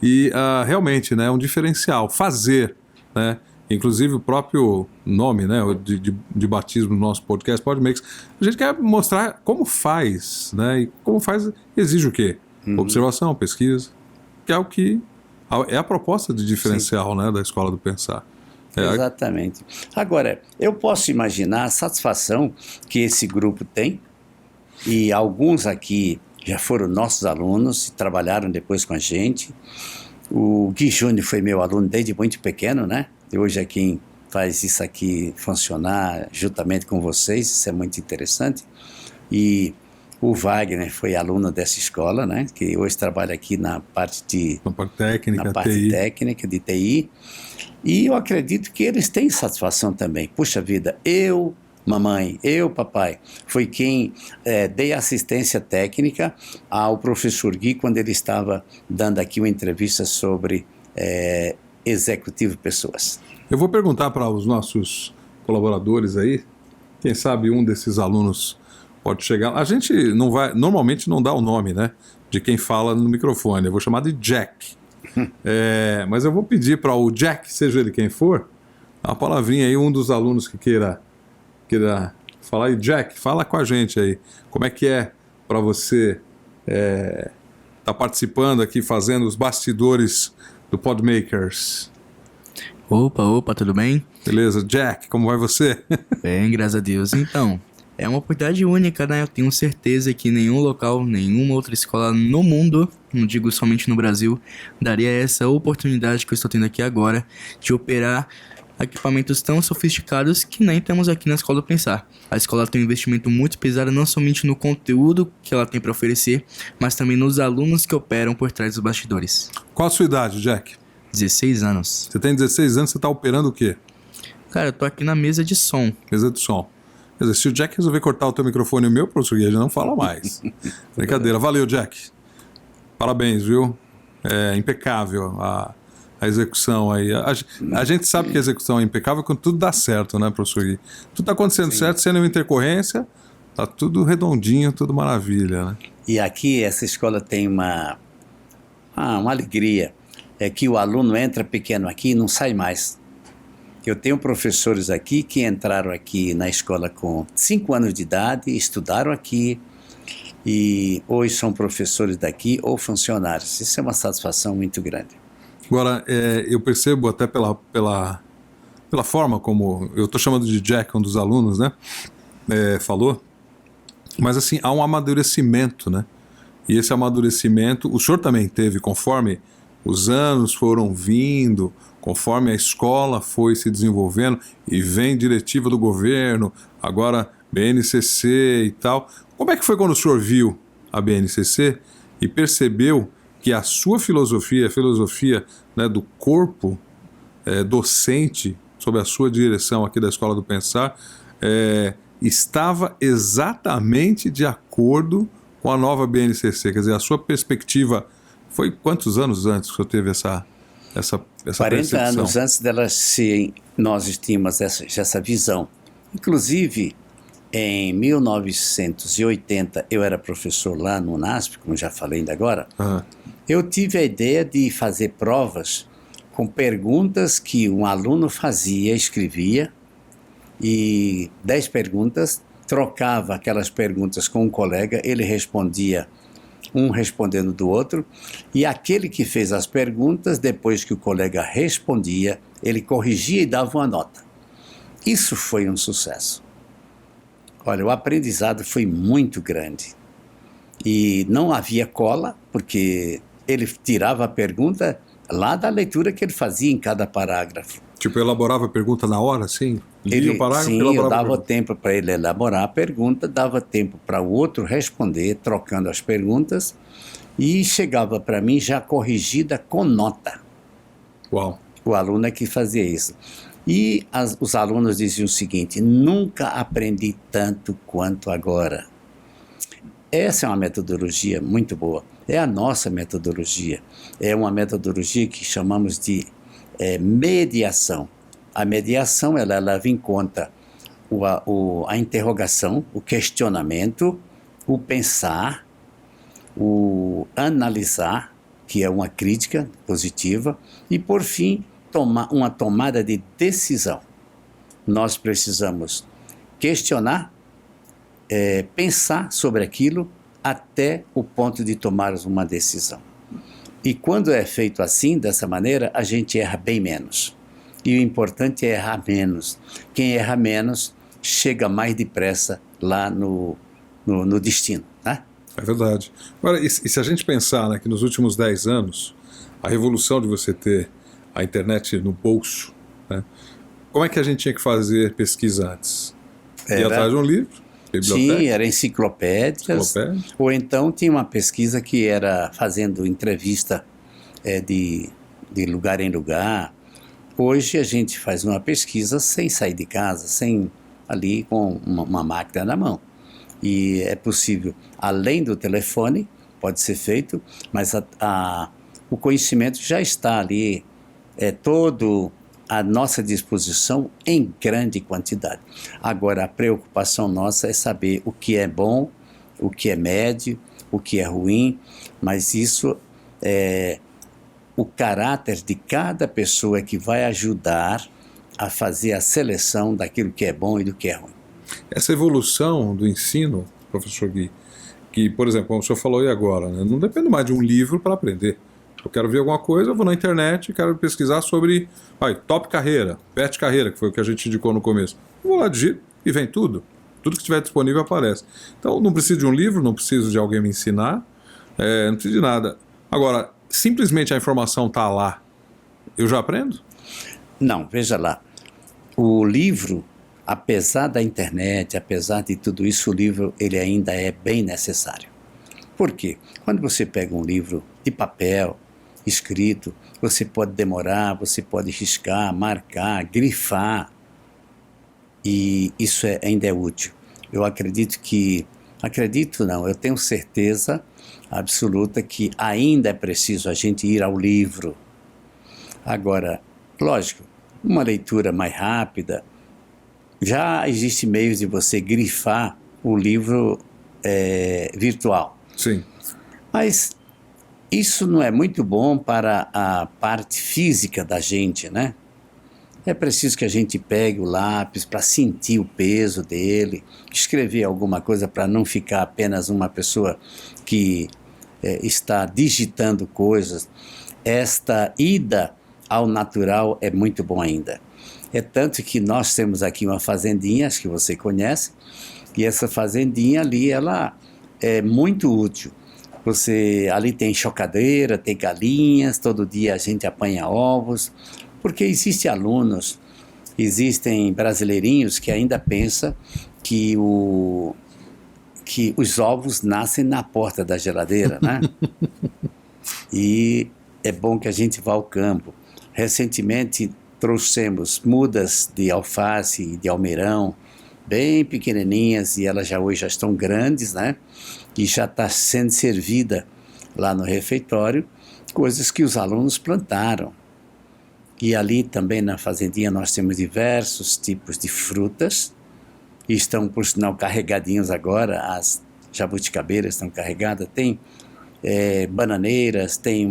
e realmente, né, é um diferencial, fazer, né? Inclusive o próprio nome, né, de batismo do nosso podcast, Podmakers, a gente quer mostrar como faz, né? E como faz exige o quê? Observação, pesquisa, que é o que é a proposta de diferencial, né, da Escola do Pensar. Exatamente. Agora, eu posso imaginar a satisfação que esse grupo tem, e alguns aqui já foram nossos alunos e trabalharam depois com a gente. O Gui Júnior foi meu aluno desde muito pequeno, né? E hoje é quem faz isso aqui funcionar juntamente com vocês, isso é muito interessante. E o Wagner foi aluno dessa escola, né? Que hoje trabalha aqui na parte técnica de TI. E eu acredito que eles têm satisfação também. Puxa vida, mamãe, papai, foi quem dei assistência técnica ao professor Gui quando ele estava dando aqui uma entrevista sobre executivo pessoas. Eu vou perguntar para os nossos colaboradores aí, quem sabe um desses alunos pode chegar. A gente normalmente não dá o nome, né, de quem fala no microfone. Eu vou chamar de Jack. Mas eu vou pedir para o Jack, seja ele quem for, uma palavrinha aí, um dos alunos que queira falar. E Jack, fala com a gente aí, como é que é para você tá participando aqui, fazendo os bastidores do Podmakers. Opa, tudo bem? Beleza, Jack, como vai você? Bem, graças a Deus. Então, é uma oportunidade única, né? Eu tenho certeza que nenhum local, nenhuma outra escola no mundo, não digo somente no Brasil, daria essa oportunidade que eu estou tendo aqui agora de operar equipamentos tão sofisticados que nem temos aqui na Escola do Pensar. A escola tem um investimento muito pesado não somente no conteúdo que ela tem para oferecer, mas também nos alunos que operam por trás dos bastidores. Qual a sua idade, Jack? 16 anos. Você tem 16 anos, você está operando o quê? Cara, eu tô aqui na mesa de som. Mesa de som. Quer dizer, se o Jack resolver cortar o teu microfone e o meu, professor Gui, ele não fala mais. Brincadeira. Valeu, Jack. Parabéns, viu? É impecável a a execução aí? A gente sabe que a execução é impecável quando tudo dá certo, né, professor Gui? Tudo está acontecendo certo, sem nenhuma intercorrência, tá tudo redondinho, tudo maravilha, né? E aqui essa escola tem uma alegria, é que o aluno entra pequeno aqui e não sai mais. Eu tenho professores aqui que entraram aqui na escola com 5 anos de idade, estudaram aqui e hoje são professores daqui ou funcionários. Isso é uma satisfação muito grande. Agora, eu percebo até pela forma como, eu estou chamando de Jack, um dos alunos, né, falou, mas assim, há um amadurecimento, né? E esse amadurecimento, o senhor também teve, conforme os anos foram vindo, conforme a escola foi se desenvolvendo, e vem diretiva do governo, agora BNCC e tal. Como é que foi quando o senhor viu a BNCC e percebeu que a sua filosofia, a filosofia, né, do corpo docente, sob a sua direção aqui da Escola do Pensar, estava exatamente de acordo com a nova BNCC? Quer dizer, a sua perspectiva foi quantos anos antes que o senhor teve essa 40 percepção? anos antes dela nós tínhamos essa visão. Inclusive, em 1980, eu era professor lá no UNASP, como já falei ainda agora. Eu tive a ideia de fazer provas com perguntas que um aluno fazia, escrevia, e 10 perguntas, trocava aquelas perguntas com um colega, ele respondia, um respondendo do outro, e aquele que fez as perguntas, depois que o colega respondia, ele corrigia e dava uma nota. Isso foi um sucesso. Olha, o aprendizado foi muito grande. E não havia cola, porque ele tirava a pergunta lá da leitura que ele fazia em cada parágrafo. Tipo, elaborava a pergunta na hora, sim? Lia o parágrafo, sim, elaborava eu dava a pergunta. tempo para ele elaborar a pergunta, dava tempo para o outro responder, trocando as perguntas, e chegava para mim já corrigida com nota. Uau! O aluno é que fazia isso. E os alunos diziam o seguinte: nunca aprendi tanto quanto agora. Essa é uma metodologia muito boa. É a nossa metodologia. É uma metodologia que chamamos de mediação. A mediação, ela leva em conta a interrogação, o questionamento, o pensar, o analisar, que é uma crítica positiva, e, por fim, uma tomada de decisão. Nós precisamos questionar, pensar sobre aquilo até o ponto de tomarmos uma decisão. E quando é feito assim, dessa maneira, a gente erra bem menos. E o importante é errar menos. Quem erra menos chega mais depressa lá no destino, né? É verdade. Agora, e se a gente pensar, né, que nos últimos 10 anos, a revolução de você ter a internet no bolso, né, como é que a gente tinha que fazer pesquisa antes? Ir atrás de um livro, biblioteca? Sim, era enciclopédias. Ou então tinha uma pesquisa que era fazendo entrevista de lugar em lugar. Hoje a gente faz uma pesquisa sem sair de casa, ali com uma máquina na mão. E é possível, além do telefone, pode ser feito, mas o conhecimento já está ali, todo à nossa disposição em grande quantidade. Agora, a preocupação nossa é saber o que é bom, o que é médio, o que é ruim, mas isso o caráter de cada pessoa que vai ajudar a fazer a seleção daquilo que é bom e do que é ruim. Essa evolução do ensino, professor Gui, que, por exemplo, como o senhor falou aí agora, né, não depende mais de um livro para aprender. Eu quero ver alguma coisa, eu vou na internet e quero pesquisar sobre top carreira, pet carreira, que foi o que a gente indicou no começo. Eu vou lá, digito e vem tudo. Tudo que estiver disponível aparece. Então, não preciso de um livro, não preciso de alguém me ensinar, não preciso de nada. Agora, simplesmente a informação está lá, eu já aprendo? Não, veja lá. O livro, apesar da internet, apesar de tudo isso, o livro ele ainda é bem necessário. Por quê? Quando você pega um livro de papel, escrito, você pode demorar, você pode riscar, marcar, grifar, e isso ainda é útil. Eu eu tenho certeza absoluta que ainda é preciso a gente ir ao livro. Agora, lógico, uma leitura mais rápida, já existe meios de você grifar o livro virtual. Sim. Mas isso não é muito bom para a parte física da gente, né? É preciso que a gente pegue o lápis para sentir o peso dele, escrever alguma coisa para não ficar apenas uma pessoa que está digitando coisas. Esta ida ao natural é muito bom ainda. É tanto que nós temos aqui uma fazendinha, acho que você conhece, e essa fazendinha ali, ela é muito útil. Ali tem chocadeira, tem galinhas, todo dia a gente apanha ovos, porque existem alunos, existem brasileirinhos que ainda pensam que os ovos nascem na porta da geladeira, né? E é bom que a gente vá ao campo. Recentemente trouxemos mudas de alface e de almeirão, bem pequenininhas, e elas hoje já estão grandes, né? E já está sendo servida lá no refeitório, coisas que os alunos plantaram. E ali também na fazendinha nós temos diversos tipos de frutas, e estão, por sinal, carregadinhos agora, as jabuticabeiras estão carregadas, tem bananeiras, tem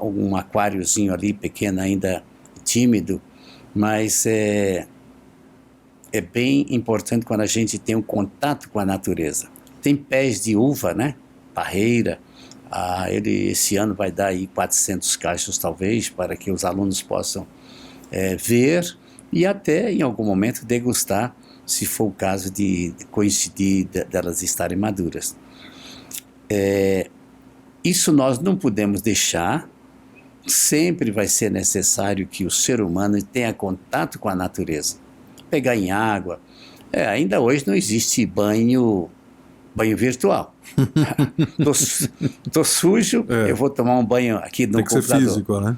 um aquáriozinho ali pequeno ainda tímido, mas é bem importante quando a gente tem um contato com a natureza. Tem pés de uva, né? Parreira, ele esse ano vai dar aí 400 cachos talvez, para que os alunos possam ver e até em algum momento degustar, se for o caso de coincidir delas estarem maduras. Isso nós não podemos deixar, sempre vai ser necessário que o ser humano tenha contato com a natureza. Pegar em água, ainda hoje não existe banho virtual. Tô sujo, eu vou tomar um banho aqui no computador. Tem que ser físico, né?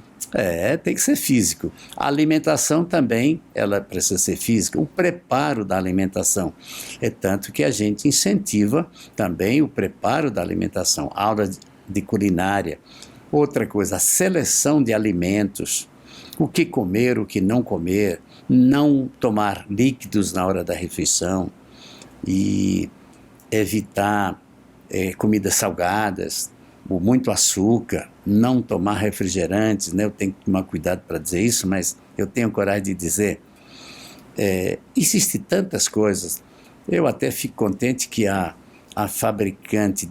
Tem que ser físico. A alimentação também, ela precisa ser física. O preparo da alimentação. É tanto que a gente incentiva também o preparo da alimentação. Aula de culinária. Outra coisa, a seleção de alimentos. O que comer, o que não comer. Não tomar líquidos na hora da refeição. E evitar comidas salgadas, muito açúcar, não tomar refrigerantes, né? Eu tenho que tomar cuidado para dizer isso, mas eu tenho coragem de dizer. Existem tantas coisas. Eu até fico contente que a fabricante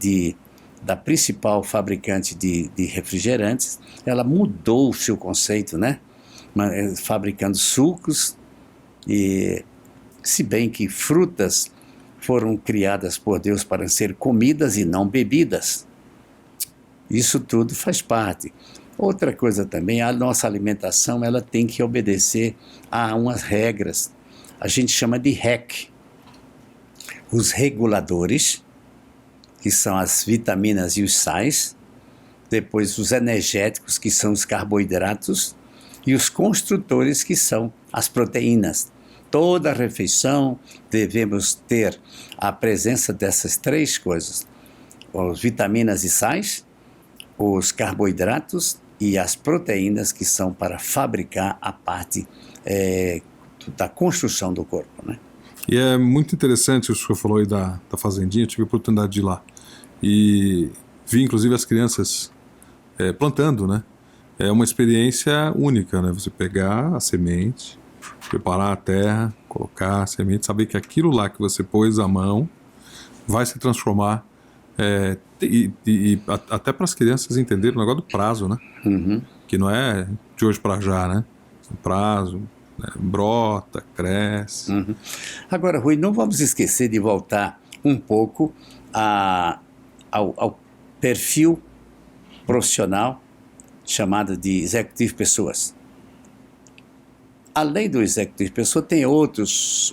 da principal fabricante de refrigerantes, ela mudou o seu conceito, né? Fabricando sucos, e se bem que frutas foram criadas por Deus para ser comidas e não bebidas. Isso tudo faz parte. Outra coisa também, a nossa alimentação, ela tem que obedecer a umas regras. A gente chama de REC. Os reguladores, que são as vitaminas e os sais, depois os energéticos, que são os carboidratos, e os construtores, que são as proteínas. Toda refeição devemos ter a presença dessas três coisas: as vitaminas e sais, os carboidratos e as proteínas, que são para fabricar a parte da construção do corpo, né? E é muito interessante isso que você falou aí da fazendinha. Eu tive a oportunidade de ir lá e vi inclusive as crianças plantando, né? É uma experiência única, né? Você pegar a semente, preparar a terra, colocar a semente, saber que aquilo lá que você pôs a mão vai se transformar, até para as crianças entenderem o negócio do prazo, né? Uhum. Que não é de hoje para já, né? O prazo, né? Brota, cresce. Uhum. Agora, Rui, não vamos esquecer de voltar um pouco ao perfil profissional chamado de executivo pessoas. Além do executivo pessoa, tem outros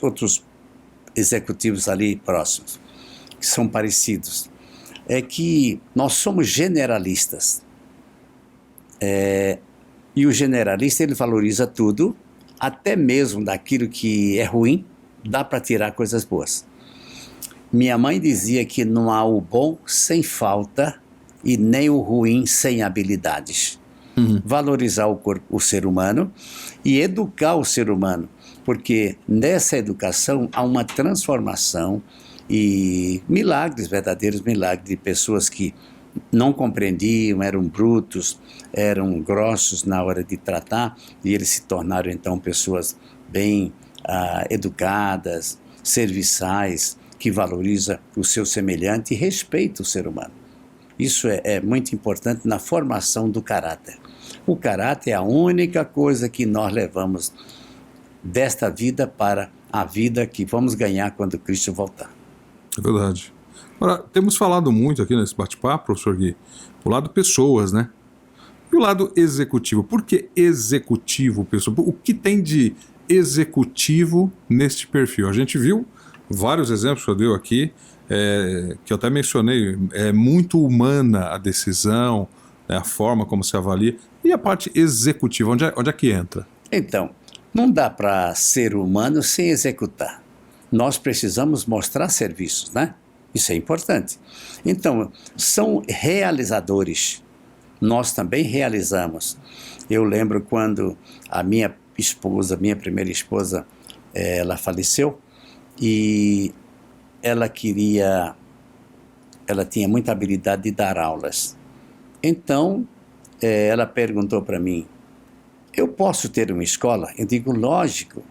executivos ali próximos, que são parecidos. É que nós somos generalistas. E o generalista, ele valoriza tudo, até mesmo daquilo que é ruim, dá para tirar coisas boas. Minha mãe dizia que não há o bom sem falta e nem o ruim sem habilidades. valorizar o corpo, o ser humano e educar o ser humano, porque nessa educação há uma transformação e milagres, verdadeiros milagres, de pessoas que não compreendiam, eram brutos, eram grossos na hora de tratar, e eles se tornaram então pessoas bem educadas, serviçais, que valoriza o seu semelhante e respeita o ser humano. Isso é muito importante na formação do caráter. O caráter é a única coisa que nós levamos desta vida para a vida que vamos ganhar quando Cristo voltar. É verdade. Agora, temos falado muito aqui nesse bate-papo, professor Gui, o lado pessoas, né? E o lado executivo. Por que executivo, pessoal? O que tem de executivo neste perfil? A gente viu vários exemplos que eu dei aqui, que eu até mencionei, é muito humana a decisão, a forma como se avalia. E a parte executiva, onde é que entra? Então, não dá para ser humano sem executar. Nós precisamos mostrar serviços, né? Isso é importante. Então, são realizadores. Nós também realizamos. Eu lembro quando a minha primeira esposa, ela faleceu e ela tinha muita habilidade de dar aulas. Então, ela perguntou para mim, eu posso ter uma escola? Eu digo, lógico.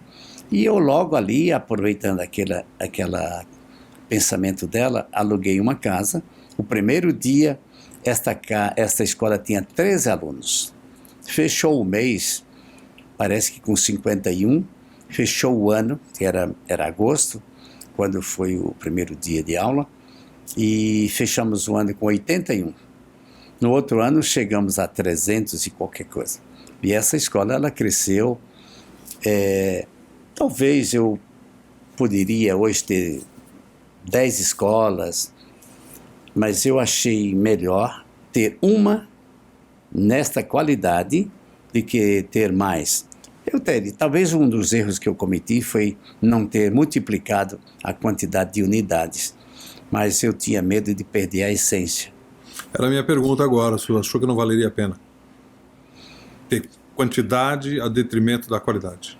E eu logo ali, aproveitando aquele pensamento dela, aluguei uma casa. O primeiro dia, esta escola tinha 13 alunos. Fechou o mês, parece que com 51, fechou o ano, que era agosto, quando foi o primeiro dia de aula, e fechamos o ano com 81. No outro ano, chegamos a 300 e qualquer coisa. E essa escola, ela cresceu. Talvez eu poderia hoje ter 10 escolas, mas eu achei melhor ter uma nesta qualidade do que ter mais. Talvez um dos erros que eu cometi foi não ter multiplicado a quantidade de unidades, mas eu tinha medo de perder a essência. Era a minha pergunta agora, se você achou que não valeria a pena ter quantidade a detrimento da qualidade.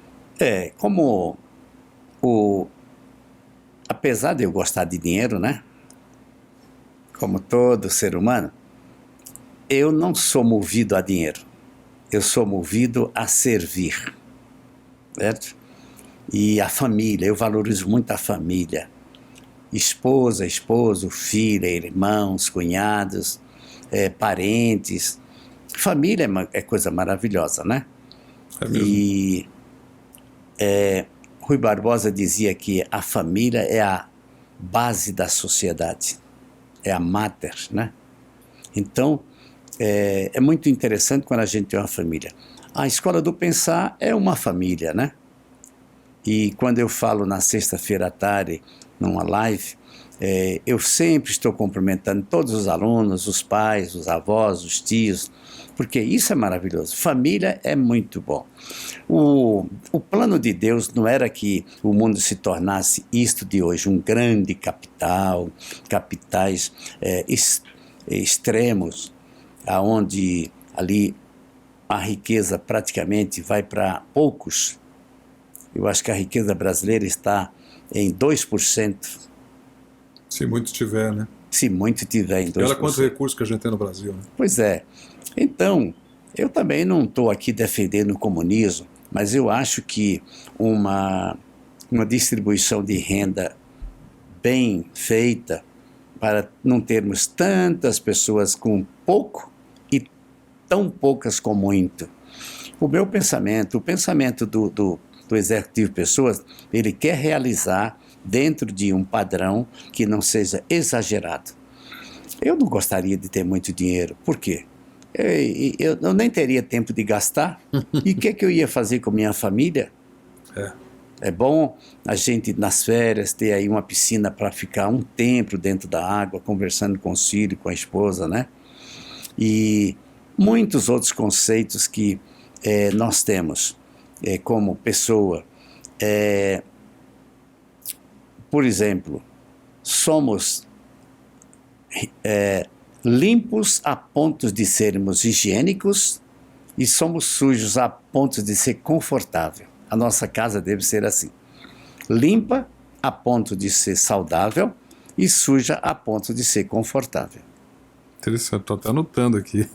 Apesar de eu gostar de dinheiro, né? Como todo ser humano, eu não sou movido a dinheiro. Eu sou movido a servir, certo? E a família, eu valorizo muito a família. Esposa, esposo, filha, irmãos, cunhados, parentes. Família é coisa maravilhosa, né? É mesmo. E Rui Barbosa dizia que a família é a base da sociedade, é a mater, né? Então, é muito interessante quando a gente tem uma família. A Escola do Pensar é uma família, né? E quando eu falo na sexta-feira à tarde, numa live, eu sempre estou cumprimentando todos os alunos, os pais, os avós, os tios, porque isso é maravilhoso. Família é muito bom. O plano de Deus não era que o mundo se tornasse isto de hoje, um grande capitais extremos, aonde ali a riqueza praticamente vai para poucos. Eu acho que a riqueza brasileira está em 2%. Se muito tiver, né? Se muito tiver em 2%. E olha quantos recursos que a gente tem no Brasil, né? Pois é. Então, eu também não estou aqui defendendo o comunismo, mas eu acho que uma distribuição de renda bem feita, para não termos tantas pessoas com pouco e tão poucas com muito. O meu pensamento, o pensamento do executivo Pessoas, ele quer realizar dentro de um padrão que não seja exagerado. Eu não gostaria de ter muito dinheiro. Por quê? Eu nem teria tempo de gastar. E o que eu ia fazer com minha família? É bom a gente, nas férias, ter aí uma piscina para ficar um tempo dentro da água, conversando com os filhos, com a esposa, né? E muitos outros conceitos que nós temos como pessoa. Por exemplo, somos limpos a ponto de sermos higiênicos e somos sujos a ponto de ser confortável. A nossa casa deve ser assim: limpa a ponto de ser saudável e suja a ponto de ser confortável. Interessante, estou até anotando aqui.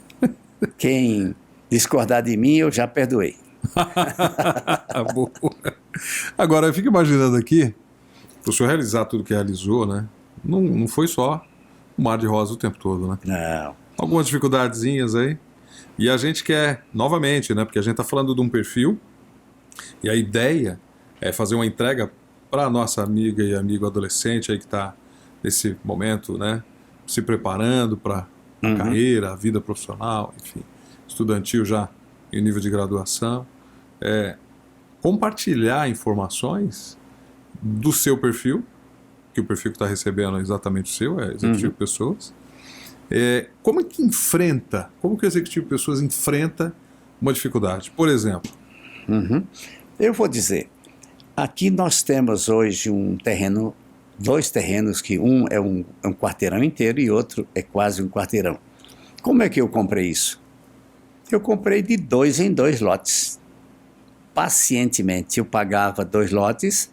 Quem discordar de mim, eu já perdoei. Boa. Agora, eu fico imaginando aqui, para o senhor realizar tudo que realizou, né? Não foi só um mar de rosa o tempo todo, né? Não. Algumas dificuldadezinhas aí. E a gente quer, novamente, né? Porque a gente está falando de um perfil e a ideia é fazer uma entrega para a nossa amiga e amigo adolescente aí que está nesse momento, né? Se preparando para a carreira, a vida profissional, enfim, estudantil já em nível de graduação. Compartilhar informações do seu perfil, que o perfil que está recebendo é exatamente o seu, é Executivo Pessoas. Como que o Executivo Pessoas enfrenta uma dificuldade? Por exemplo. Eu vou dizer, aqui nós temos hoje dois terrenos, que um é um quarteirão inteiro e outro é quase um quarteirão. Como é que eu comprei isso? Eu comprei de 2 em 2 lotes. Pacientemente, eu pagava 2 lotes,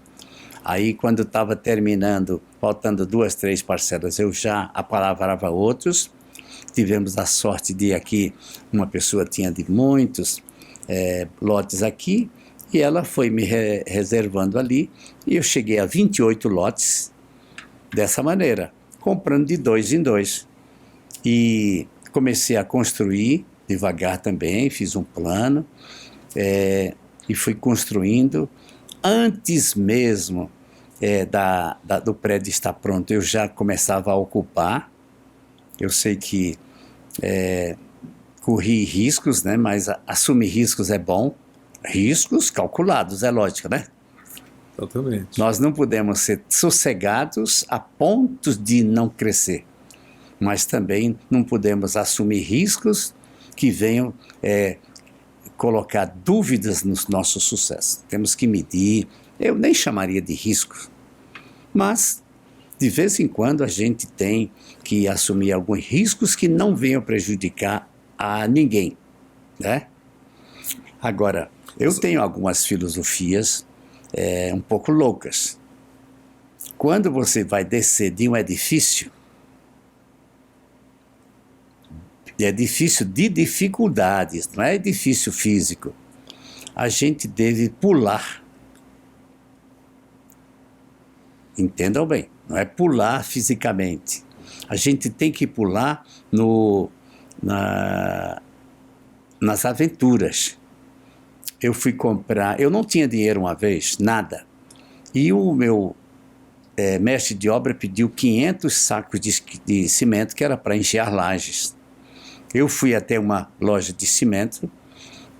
aí quando estava terminando, faltando 2, 3 parcelas, eu já apalavrava outros. Tivemos a sorte de aqui, uma pessoa tinha de muitos lotes aqui, e ela foi me reservando ali, e eu cheguei a 28 lotes dessa maneira, comprando de 2 em 2. E comecei a construir devagar também, fiz um plano, e fui construindo. Antes mesmo do prédio estar pronto, eu já começava a ocupar. Eu sei que corri riscos, né, mas assumir riscos é bom. Riscos calculados, é lógico, né? Exatamente. Nós não podemos ser sossegados a ponto de não crescer, mas também não podemos assumir riscos que venham colocar dúvidas no nosso sucesso. Temos que medir. Eu nem chamaria de risco, mas de vez em quando a gente tem que assumir alguns riscos que não venham prejudicar a ninguém, né? Agora, eu tenho algumas filosofias um pouco loucas. Quando você vai descer de um edifício de dificuldades, não é edifício físico, a gente deve pular. Entendam bem, não é pular fisicamente. A gente tem que pular nas aventuras. Eu fui comprar, eu não tinha dinheiro uma vez, nada. E o meu mestre de obra pediu 500 sacos de cimento, que era para encher lajes. Eu fui até uma loja de cimento,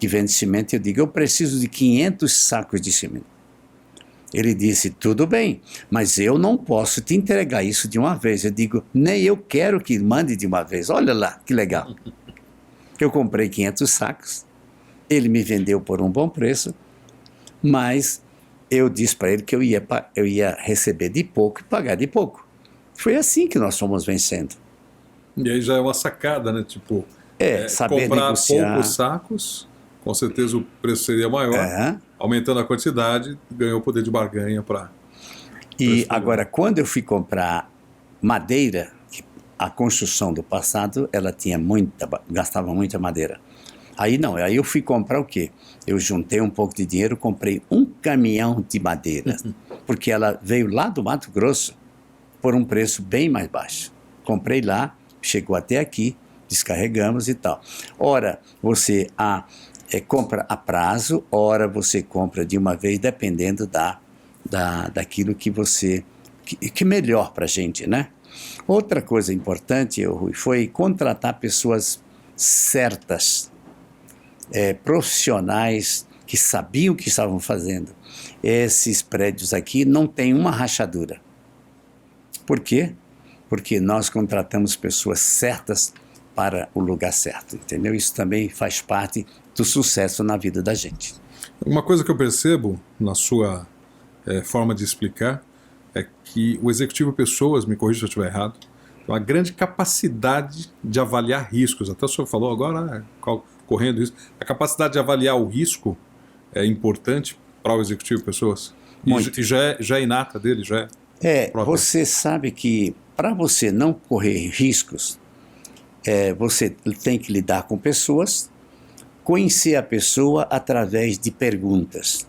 que vende cimento, e eu digo, eu preciso de 500 sacos de cimento. Ele disse, tudo bem, mas eu não posso te entregar isso de uma vez. Eu digo, nem eu quero que mande de uma vez. Olha lá, que legal. Eu comprei 500 sacos, ele me vendeu por um bom preço, mas eu disse para ele que eu ia receber de pouco e pagar de pouco. Foi assim que nós fomos vencendo. E aí já é uma sacada, né? Tipo, saber comprar negociar. poucos sacos, com certeza o preço seria maior. Aumentando a quantidade, ganhou o poder de barganha para... E agora, quando eu fui comprar madeira, a construção do passado, ela gastava muita madeira. Aí eu fui comprar o quê? Eu juntei um pouco de dinheiro, comprei um caminhão de madeira, porque ela veio lá do Mato Grosso por um preço bem mais baixo. Comprei lá, chegou até aqui, descarregamos e tal. Ora, você compra a prazo, ora você compra de uma vez, dependendo daquilo que melhor para a gente, né? Outra coisa importante, Rui, foi contratar pessoas certas, profissionais que sabiam o que estavam fazendo. Esses prédios aqui não têm uma rachadura. Por quê? Porque nós contratamos pessoas certas para o lugar certo, entendeu? Isso também faz parte do sucesso na vida da gente. Uma coisa que eu percebo na sua forma de explicar é que o Executivo Pessoas, me corrija se eu estiver errado, tem uma grande capacidade de avaliar riscos. Até o senhor falou agora, correndo risco. A capacidade de avaliar o risco é importante para o executivo de pessoas? Muito. E já é inata dele, já é própria. Você sabe que para você não correr riscos, você tem que lidar com pessoas, conhecer a pessoa através de perguntas.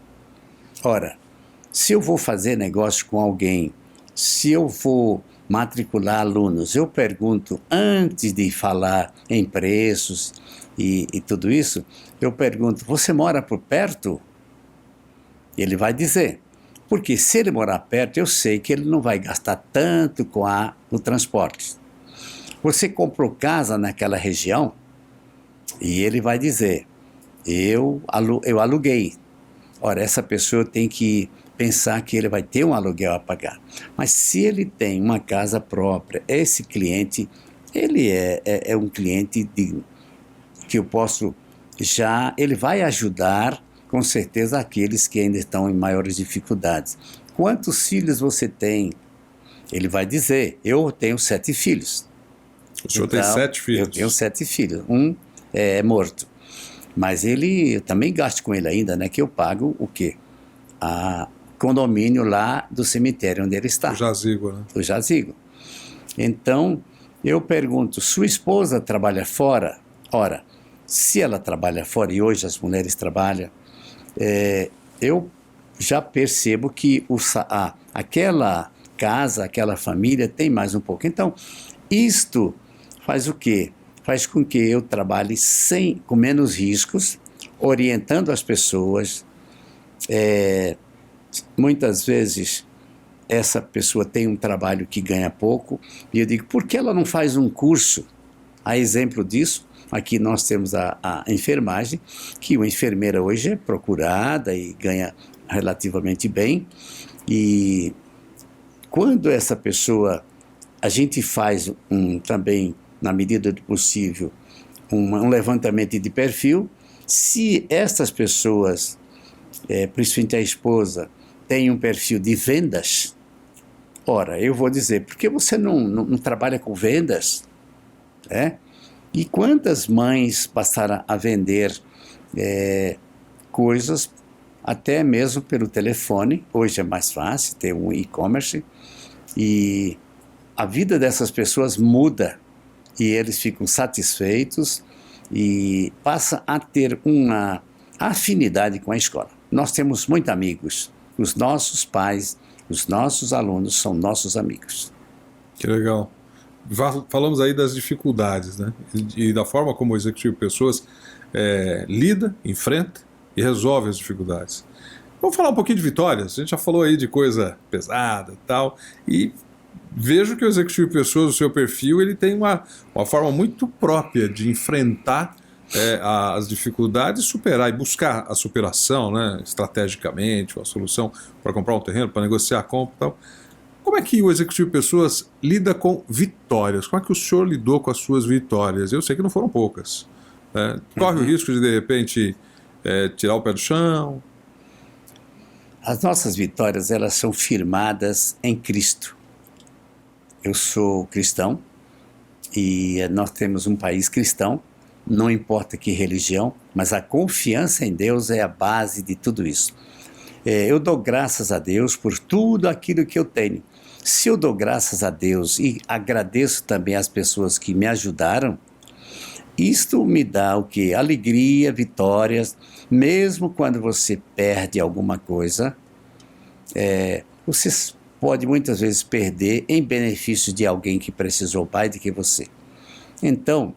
Ora, se eu vou fazer negócio com alguém, se eu vou matricular alunos, eu pergunto antes de falar em preços e tudo isso, eu pergunto, você mora por perto? Ele vai dizer, porque se ele morar perto, eu sei que ele não vai gastar tanto com o transporte. Você comprou casa naquela região? E ele vai dizer, eu aluguei. Ora, essa pessoa tem que pensar que ele vai ter um aluguel a pagar. Mas se ele tem uma casa própria, esse cliente, ele é um cliente que eu posso ele vai ajudar com certeza aqueles que ainda estão em maiores dificuldades. Quantos filhos você tem? Ele vai dizer, eu tenho 7 filhos. O senhor tem 7 filhos? Eu tenho 7 filhos, um é morto. Mas eu também gasto com ele ainda, né? Que eu pago o quê? A condomínio lá do cemitério onde ele está. O jazigo, né? O jazigo. Então, eu pergunto, sua esposa trabalha fora? Ora, se ela trabalha fora, e hoje as mulheres trabalham, eu já percebo que aquela casa, aquela família tem mais um pouco. Então, isto faz o quê? Faz com que eu trabalhe com menos riscos, orientando as pessoas. Muitas vezes, essa pessoa tem um trabalho que ganha pouco, e eu digo, por que ela não faz um curso? A exemplo disso, aqui nós temos a enfermagem, que uma enfermeira hoje é procurada e ganha relativamente bem, e quando essa pessoa, a gente faz também, na medida do possível, um levantamento de perfil, se essas pessoas, principalmente a esposa, tem um perfil de vendas, ora, eu vou dizer, por que você não trabalha com vendas? E quantas mães passaram a vender coisas, até mesmo pelo telefone, hoje é mais fácil ter um e-commerce, e a vida dessas pessoas muda, e eles ficam satisfeitos e passam a ter uma afinidade com a escola. Nós temos muitos amigos, os nossos pais, os nossos alunos são nossos amigos. Que legal. Falamos aí das dificuldades, né? E da forma como o executivo de pessoas lida, enfrenta e resolve as dificuldades. Vamos falar um pouquinho de vitórias. A gente já falou aí de coisa pesada e tal, e vejo que o executivo de pessoas, o seu perfil, ele tem uma forma muito própria de enfrentar as dificuldades, superar e buscar a superação, né, estrategicamente, uma solução para comprar um terreno, para negociar a compra e tal. Como é que o executivo de pessoas lida com vitórias? Como é que o senhor lidou com as suas vitórias? Eu sei que não foram poucas. Corre o risco de repente, tirar o pé do chão? As nossas vitórias, elas são firmadas em Cristo. Eu sou cristão e nós temos um país cristão, não importa que religião, mas a confiança em Deus é a base de tudo isso. Eu dou graças a Deus por tudo aquilo que eu tenho. Se eu dou graças a Deus e agradeço também as pessoas que me ajudaram, isto me dá o quê? Alegria, vitórias, mesmo quando você perde alguma coisa, você pode muitas vezes perder em benefício de alguém que precisou mais do que você. Então,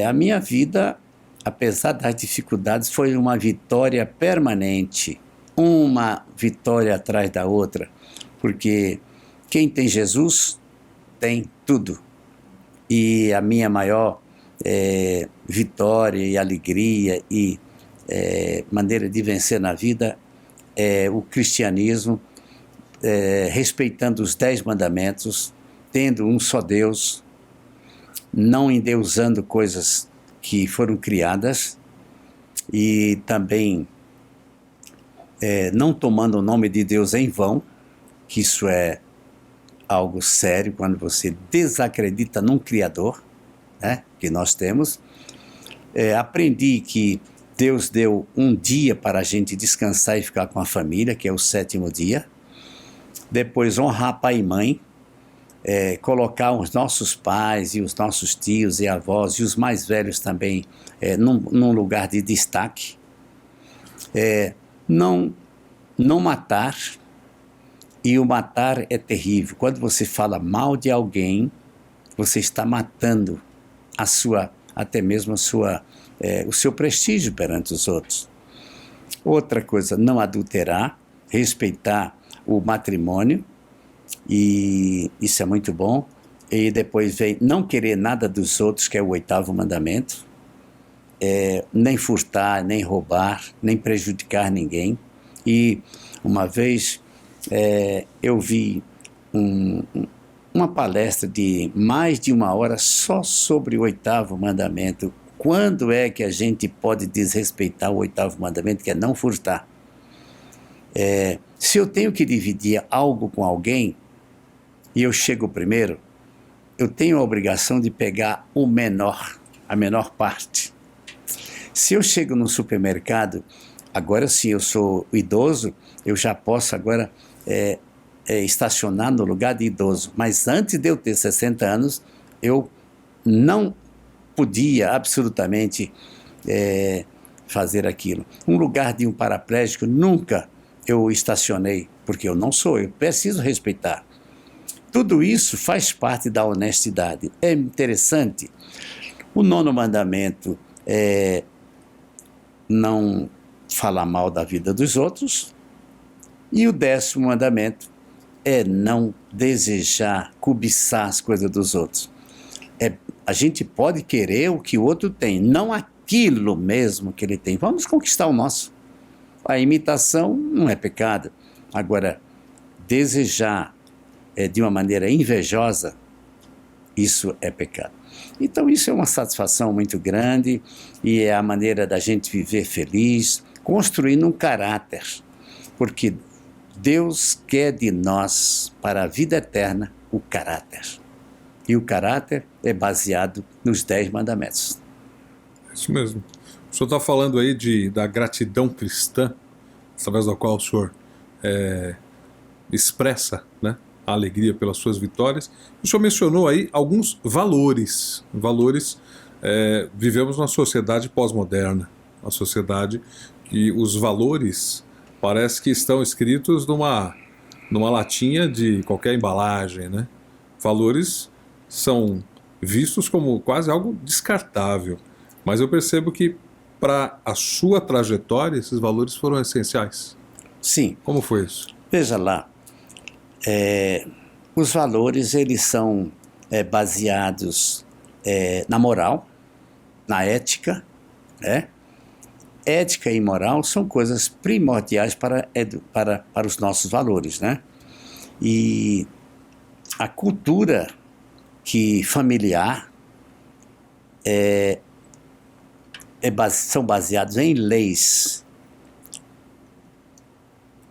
a minha vida, apesar das dificuldades, foi uma vitória permanente, uma vitória atrás da outra, porque quem tem Jesus tem tudo. E a minha maior vitória e alegria e maneira de vencer na vida é o cristianismo, respeitando os 10 mandamentos, tendo um só Deus, não endeusando coisas que foram criadas e também não tomando o nome de Deus em vão, que isso é algo sério quando você desacredita num Criador, que nós temos. aprendi que Deus deu um dia para a gente descansar e ficar com a família, que é o 7º dia. Depois honrar pai e mãe, colocar os nossos pais e os nossos tios e avós e os mais velhos também num lugar de destaque. Não matar, e o matar é terrível. Quando você fala mal de alguém, você está matando até mesmo o seu prestígio perante os outros. Outra coisa, não adulterar, respeitar o matrimônio, e isso é muito bom. E depois vem não querer nada dos outros, que é o 8º mandamento, nem furtar, nem roubar, nem prejudicar ninguém. E uma vez eu vi uma palestra de mais de 1 hora só sobre o 8º mandamento. Quando é que a gente pode desrespeitar o 8º mandamento, que é não furtar? Se eu tenho que dividir algo com alguém e eu chego primeiro, eu tenho a obrigação de pegar a menor parte. Se eu chego no supermercado, agora sim, eu sou idoso, eu já posso agora estacionar no lugar de idoso. Mas antes de eu ter 60 anos, eu não podia absolutamente fazer aquilo. Um lugar de um paraplégico, nunca eu estacionei, porque eu não sou, eu preciso respeitar. Tudo isso faz parte da honestidade. É interessante. O 9º mandamento é não falar mal da vida dos outros, e o 10º mandamento é não desejar, cobiçar as coisas dos outros. A gente pode querer o que o outro tem, não aquilo mesmo que ele tem. Vamos conquistar o nosso. A imitação não é pecado. Agora, desejar de uma maneira invejosa, isso é pecado. Então isso é uma satisfação muito grande, e é a maneira da gente viver feliz, construindo um caráter, porque Deus quer de nós, para a vida eterna, o caráter. E o caráter é baseado nos 10 mandamentos. Isso mesmo. O senhor está falando aí da gratidão cristã, através da qual o senhor expressa, né, a alegria pelas suas vitórias. O senhor mencionou aí alguns valores. Vivemos numa sociedade pós-moderna, uma sociedade que os valores parece que estão escritos numa latinha de qualquer embalagem, né? Valores são vistos como quase algo descartável, mas eu percebo que para a sua trajetória esses valores foram essenciais. Sim. Como foi isso? Veja lá, os valores, eles são baseados na moral, na ética, né? Ética e moral são coisas primordiais para os nossos valores, né? E a cultura familiar são baseados em leis.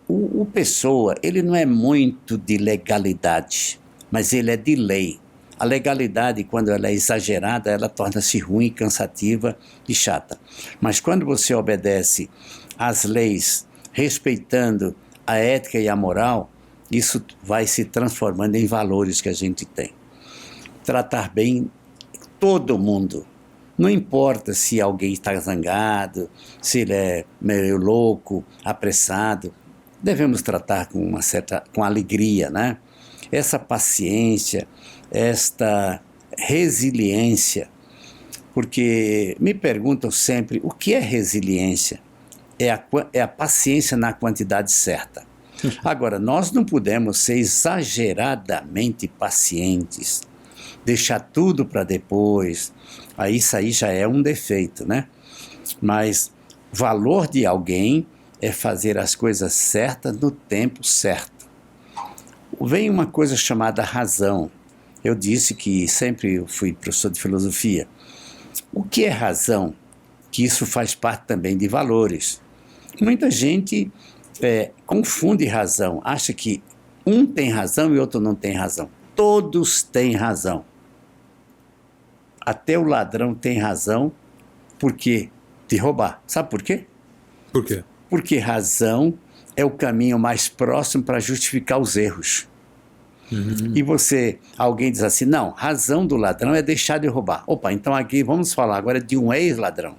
O pessoa, ele não é muito de legalidade, mas ele é de lei. A legalidade, quando ela é exagerada, ela torna-se ruim, cansativa e chata. Mas quando você obedece às leis, respeitando a ética e a moral, isso vai se transformando em valores que a gente tem. Tratar bem todo mundo. Não importa se alguém está zangado, se ele é meio louco, apressado. Devemos tratar com alegria, né? Essa paciência, esta resiliência, porque me perguntam sempre o que é resiliência? É a paciência na quantidade certa. Agora, nós não podemos ser exageradamente pacientes, deixar tudo para depois. Isso aí já é um defeito, né? Mas o valor de alguém é fazer as coisas certas no tempo certo. Vem uma coisa chamada razão. Eu disse que sempre eu fui professor de filosofia. O que é razão? Que isso faz parte também de valores. Muita gente confunde razão, acha que um tem razão e outro não tem razão. Todos têm razão. Até o ladrão tem razão Por que de roubar? Sabe por quê? Por quê? Porque razão é o caminho mais próximo para justificar os erros. E alguém diz assim, não, razão do ladrão é deixar de roubar. Opa, então aqui vamos falar agora de um ex-ladrão.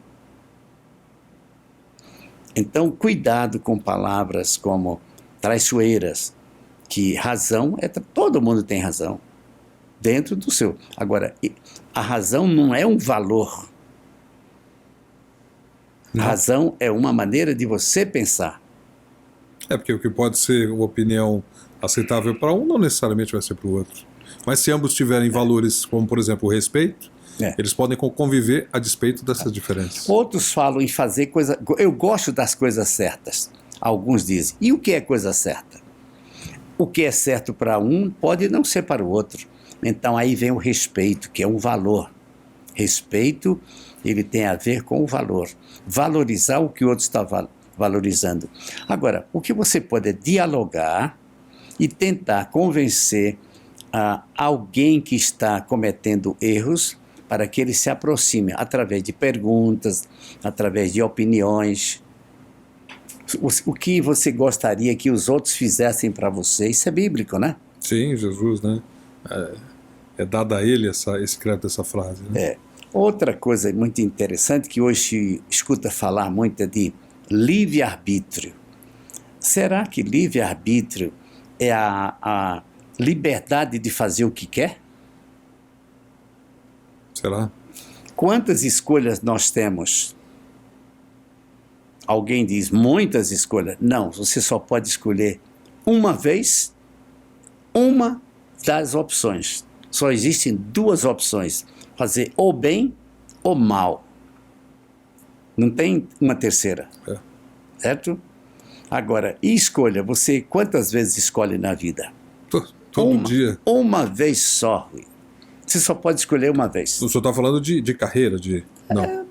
Então, cuidado com palavras como traiçoeiras, que razão, todo mundo tem razão, dentro do seu. Agora, a razão não é um valor. A razão é uma maneira de você pensar. É porque o que pode ser uma opinião aceitável para um não necessariamente vai ser para o outro. Mas se ambos tiverem valores como, por exemplo, o respeito, eles podem conviver a despeito dessas diferenças. Outros falam em fazer coisa... Eu gosto das coisas certas. Alguns dizem. E o que é coisa certa? O que é certo para um pode não ser para o outro. Então aí vem o respeito, que é um valor. Respeito, ele tem a ver com o valor. Valorizar o que o outro está valorizando. Agora, o que você pode é dialogar e tentar convencer alguém que está cometendo erros para que ele se aproxime através de perguntas, através de opiniões. O que você gostaria que os outros fizessem para você? Isso é bíblico, né? Sim, Jesus, né? É dada a ele esse crédito, essa frase. Né? Outra coisa muito interessante que hoje se escuta falar muito é de livre-arbítrio. Será que livre-arbítrio é a liberdade de fazer o que quer? Será? Quantas escolhas nós temos? Alguém diz muitas escolhas. Não, você só pode escolher uma vez uma das opções. Só existem duas opções. Fazer ou bem ou mal. Não tem uma terceira. Certo? Agora, e escolha? Você quantas vezes escolhe na vida? Todo dia. Uma vez só. Você só pode escolher uma vez. O senhor está falando de carreira, Não.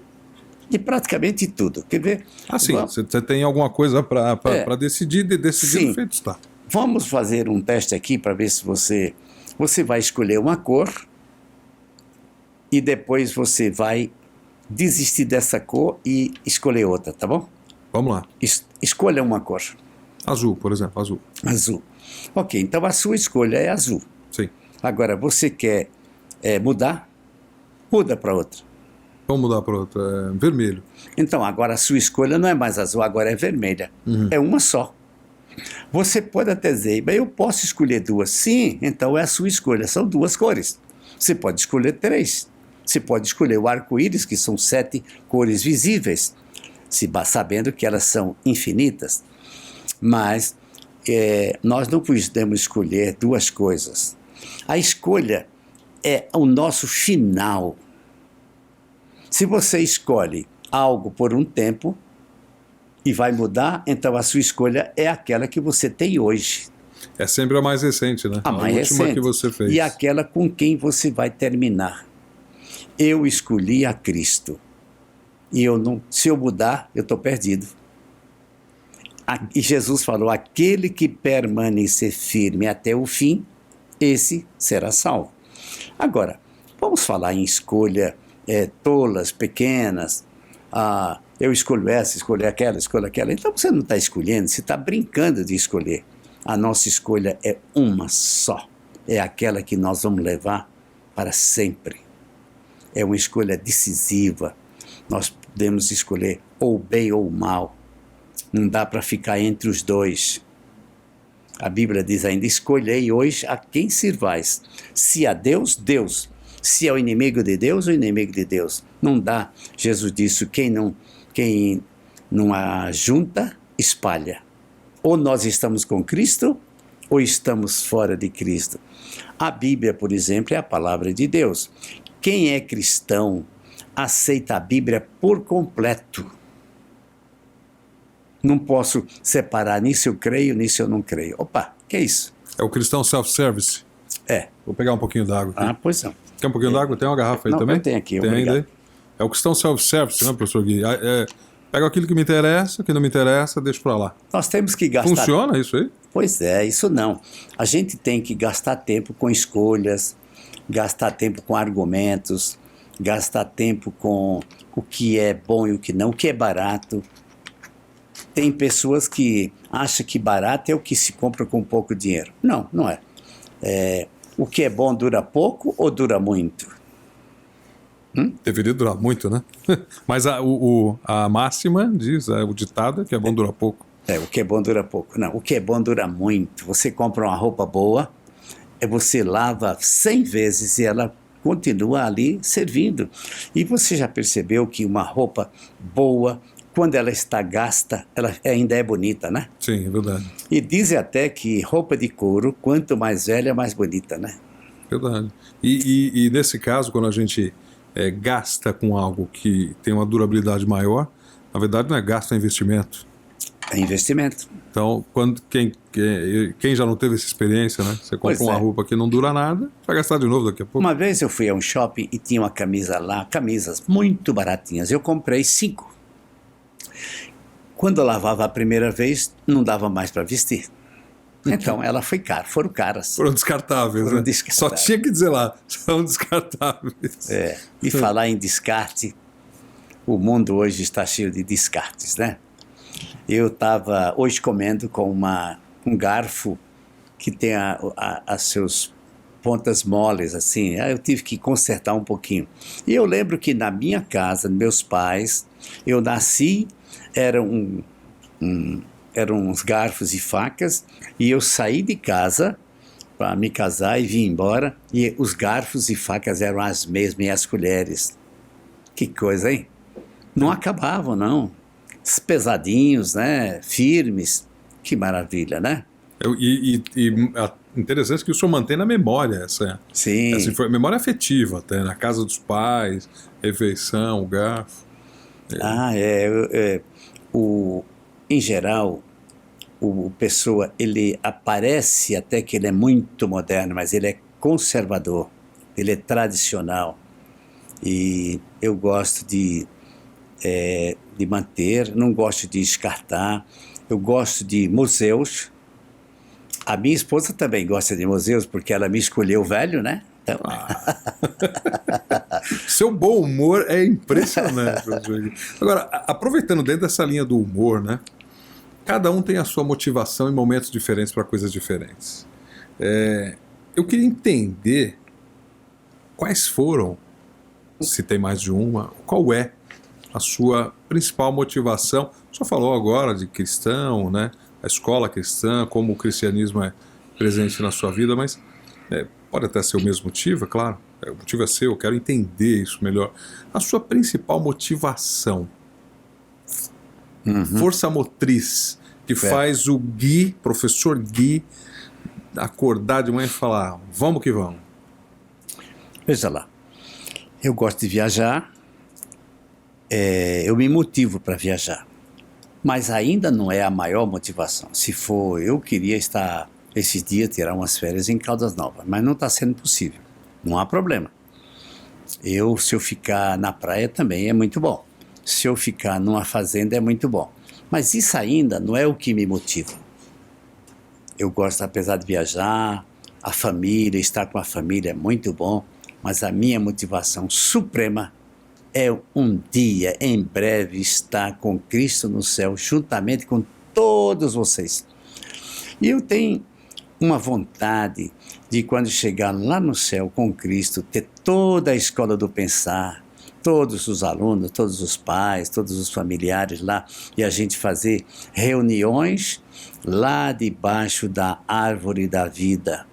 De praticamente tudo. Quer ver? Sim. Você tem alguma coisa para decidir e decidir feito está. Vamos fazer um teste aqui para ver se você vai escolher uma cor e depois você vai desistir dessa cor e escolher outra, tá bom? Vamos lá. Escolha uma cor. Azul, por exemplo, azul. Azul. Ok, então a sua escolha é azul. Sim. Agora, você quer mudar? Muda para outra. Vamos mudar para outra. Vermelho. Então, agora a sua escolha não é mais azul, agora é vermelha. É uma só. Você pode até dizer, mas eu posso escolher duas. Sim, então é a sua escolha, são duas cores. Você pode escolher três. Você pode escolher o arco-íris, que são 7 cores visíveis, sabendo que elas são infinitas. Mas nós não podemos escolher duas coisas. A escolha é o nosso final. Se você escolhe algo por um tempo e vai mudar, então a sua escolha é aquela que você tem hoje. É sempre a mais recente, né? A mais última recente. Que você fez. E aquela com quem você vai terminar. Eu escolhi a Cristo. E se eu mudar, eu estou perdido. E Jesus falou, aquele que permanecer firme até o fim, esse será salvo. Agora, vamos falar em escolha tolas, pequenas. Eu escolho essa, escolho aquela. Então você não está escolhendo, você está brincando de escolher. A nossa escolha é uma só. É aquela que nós vamos levar para sempre. É uma escolha decisiva. Nós podemos escolher ou bem ou mal. Não dá para ficar entre os dois. A Bíblia diz ainda, escolhei hoje a quem sirvais. Se a Deus, Deus. Se é o inimigo de Deus, o inimigo de Deus. Não dá. Jesus disse, quem não ajunta, espalha. Ou nós estamos com Cristo, ou estamos fora de Cristo. A Bíblia, por exemplo, é a palavra de Deus. Quem é cristão aceita a Bíblia por completo. Não posso separar, nisso eu creio, nisso eu não creio. Opa, que é isso? É o cristão self-service? Vou pegar um pouquinho d'água aqui. Pois não. Quer um pouquinho d'água? Tem uma garrafa aí não, também? Eu tenho aqui, tem obrigado. Ainda aí? É o cristão self-service, né, professor Gui? Pega aquilo que me interessa, o que não me interessa, deixa pra lá. Nós temos que gastar... Funciona isso aí? Pois é, isso não. A gente tem que gastar tempo com escolhas, gastar tempo com argumentos, gastar tempo com o que é bom e o que não, o que é barato. Tem pessoas que acham que barato é o que se compra com pouco dinheiro. Não, não é. O que é bom dura pouco ou dura muito? Deveria durar muito, né? Mas a máxima diz, o ditado é que é bom durar pouco. O que é bom dura pouco. Não, o que é bom dura muito. Você compra uma roupa boa, você lava 100 vezes e ela continua ali servindo. E você já percebeu que uma roupa boa, quando ela está gasta, ela ainda é bonita, né? Sim, é verdade. E dizem até que roupa de couro, quanto mais velha, mais bonita, né? Verdade. E nesse caso, quando a gente gasta com algo que tem uma durabilidade maior, na verdade não é gasto, é investimento. É investimento. Então, quem já não teve essa experiência, né? Você compra uma roupa que não dura nada, vai gastar de novo daqui a pouco. Uma vez eu fui a um shopping e tinha uma camisa lá, camisas muito baratinhas. Eu comprei 5. Quando eu lavava a primeira vez, não dava mais para vestir. Então, ela foi cara, foram caras. Foram descartáveis, Foram né? descartáveis. Só tinha que dizer lá, são descartáveis. E falar em descarte, o mundo hoje está cheio de descartes, né? Eu estava hoje comendo com um garfo que tem as seus pontas moles, assim. Aí eu tive que consertar um pouquinho. E eu lembro que na minha casa, meus pais, eu nasci, eram uns garfos e facas, e eu saí de casa para me casar e vim embora, e os garfos e facas eram as mesmas, e as colheres. Que coisa, hein? Não acabavam, não. Pesadinhos, né? Firmes. Que maravilha, né? Interessante que o senhor mantém na memória Sim. Memória afetiva até, na casa dos pais, refeição, o garfo. Em geral, o pessoa, ele aparece até que ele é muito moderno, mas ele é conservador, ele é tradicional. E eu gosto de manter, não gosto de descartar. Eu gosto de museus. A minha esposa também gosta de museus, porque ela me escolheu velho, né? Então... Seu bom humor é impressionante. Agora, aproveitando dentro dessa linha do humor, né? Cada um tem a sua motivação em momentos diferentes para coisas diferentes. Eu queria entender quais foram, se tem mais de uma, qual é a sua principal motivação. O senhor falou agora de cristão, né? A escola cristã, como o cristianismo é presente na sua vida, mas pode até ser o mesmo motivo, é claro. O motivo é seu, eu quero entender isso melhor. A sua principal motivação, força motriz, que faz o Gui, professor Gui, acordar de manhã e falar, vamos que vamos. Veja lá, eu gosto de viajar, eu me motivo para viajar, mas ainda não é a maior motivação. Se for, eu queria estar esses dias, tirar umas férias em Caldas Novas, mas não está sendo possível, não há problema. Se eu ficar na praia também é muito bom, se eu ficar numa fazenda é muito bom, mas isso ainda não é o que me motiva. Eu gosto, apesar de viajar, a família, estar com a família é muito bom, mas a minha motivação suprema é um dia, em breve, estar com Cristo no céu, juntamente com todos vocês. E eu tenho uma vontade de, quando chegar lá no céu com Cristo, ter toda a escola do pensar, todos os alunos, todos os pais, todos os familiares lá, e a gente fazer reuniões lá debaixo da árvore da vida.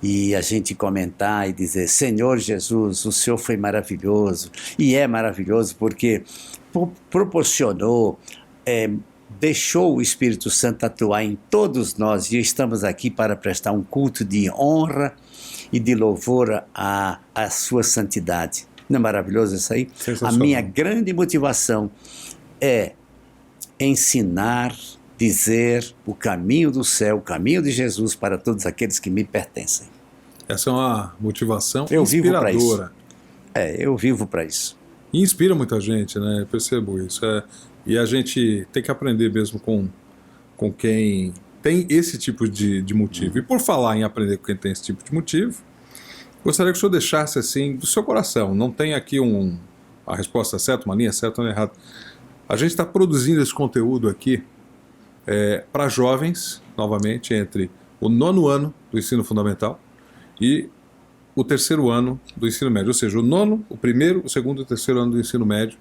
E a gente comentar e dizer, Senhor Jesus, o Senhor foi maravilhoso, e é maravilhoso porque proporcionou, deixou o Espírito Santo atuar em todos nós, e estamos aqui para prestar um culto de honra e de louvor à sua santidade. Não é maravilhoso isso aí? A minha grande motivação é ensinar, dizer o caminho do céu, o caminho de Jesus para todos aqueles que me pertencem. Essa é uma motivação inspiradora. Eu vivo para isso. E inspira muita gente, né? Eu percebo isso. E a gente tem que aprender mesmo com quem tem esse tipo de motivo. E por falar em aprender com quem tem esse tipo de motivo, Gostaria que o senhor deixasse assim do seu coração. Não tem aqui a resposta certa, uma linha certa ou errada. A gente está produzindo esse conteúdo aqui para jovens, novamente, entre o 9º ano do ensino fundamental e o 3º ano do ensino médio. Ou seja, o 9º, o 1º, o 2º e o 3º ano do ensino médio,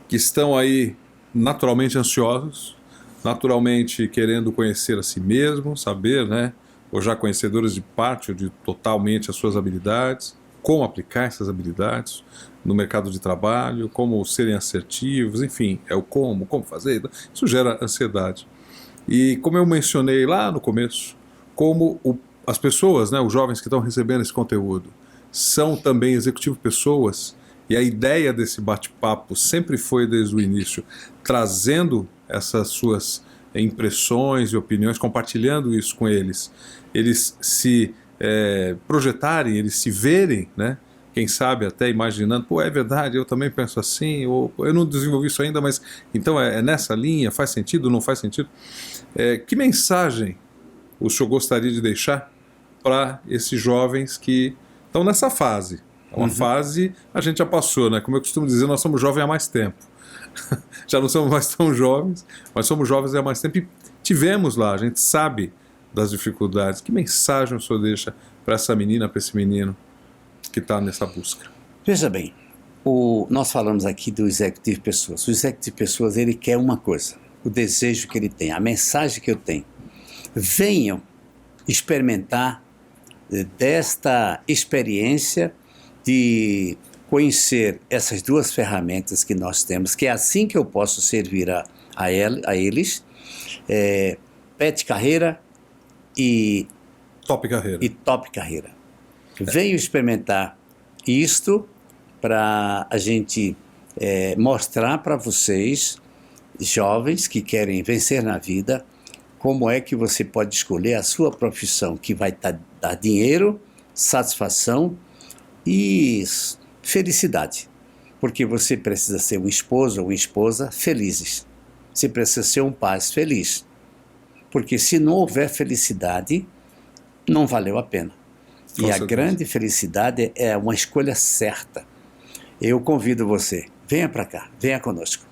que estão aí naturalmente ansiosos, naturalmente querendo conhecer a si mesmo, saber, né? Ou já conhecedores de parte ou de totalmente as suas habilidades, como aplicar essas habilidades no mercado de trabalho, como serem assertivos, enfim, é o como fazer, isso gera ansiedade. E como eu mencionei lá no começo, como as pessoas, né, os jovens que estão recebendo esse conteúdo, são também executivo pessoas, e a ideia desse bate-papo sempre foi desde o início, trazendo essas suas impressões e opiniões, compartilhando isso com eles se projetarem, eles se verem, né? Quem sabe até imaginando, pô, é verdade, eu também penso assim, ou eu não desenvolvi isso ainda, mas então é nessa linha, faz sentido, não faz sentido? Que mensagem o senhor gostaria de deixar para esses jovens que estão nessa fase? Uma fase a gente já passou, né? Como eu costumo dizer, nós somos jovens há mais tempo. Já não somos mais tão jovens, mas somos jovens há mais tempo e tivemos lá, a gente sabe das dificuldades. Que mensagem o senhor deixa para essa menina, para esse menino que está nessa busca? Veja bem, nós falamos aqui do executivo pessoas. O executivo pessoas, ele quer uma coisa, o desejo que ele tem, a mensagem que eu tenho. Venham experimentar desta experiência de conhecer essas duas ferramentas que nós temos, que é assim que eu posso servir a eles, PET Carreira e Top Carreira. E Top Carreira. Venho experimentar isto para a gente mostrar para vocês, jovens que querem vencer na vida, como é que você pode escolher a sua profissão que vai dar dinheiro, satisfação e felicidade. Porque você precisa ser um esposo ou uma esposa felizes. Você precisa ser um pai feliz. Porque se não houver felicidade, não valeu a pena. E a grande felicidade é uma escolha certa. Eu convido você, venha para cá, venha conosco.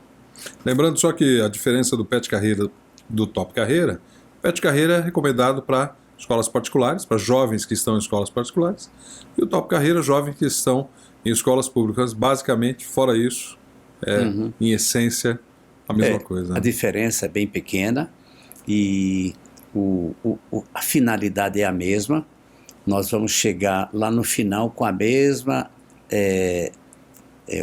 Lembrando só que a diferença do PET Carreira do Top Carreira, PET Carreira é recomendado para escolas particulares, para jovens que estão em escolas particulares, e o Top Carreira, jovens que estão em escolas públicas. Basicamente, fora isso, em essência, a mesma coisa. Né? A diferença é bem pequena e a finalidade é a mesma. Nós vamos chegar lá no final com a mesma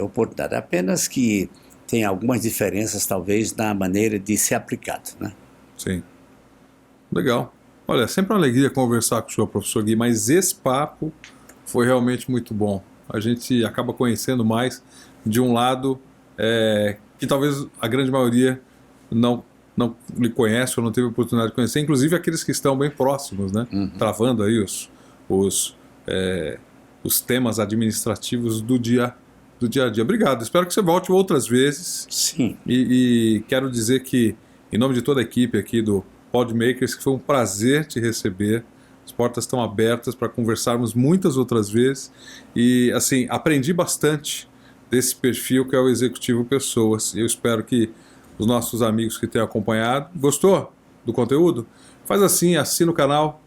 oportunidade, apenas que tem algumas diferenças, talvez, na maneira de ser aplicado. Né? Sim. Legal. Olha, sempre uma alegria conversar com o senhor, professor Gui, mas esse papo foi realmente muito bom. A gente acaba conhecendo mais de um lado que talvez a grande maioria não lhe conhece ou não teve oportunidade de conhecer, inclusive aqueles que estão bem próximos, né? Travando aí os temas administrativos do dia a dia. Obrigado, espero que você volte outras vezes. Sim. E quero dizer que, em nome de toda a equipe aqui do Podmakers, que foi um prazer te receber. As portas estão abertas para conversarmos muitas outras vezes. E, assim, aprendi bastante desse perfil que é o Executivo Pessoas. E eu espero que os nossos amigos que têm acompanhado... Gostou do conteúdo? Faz assim, assina o canal,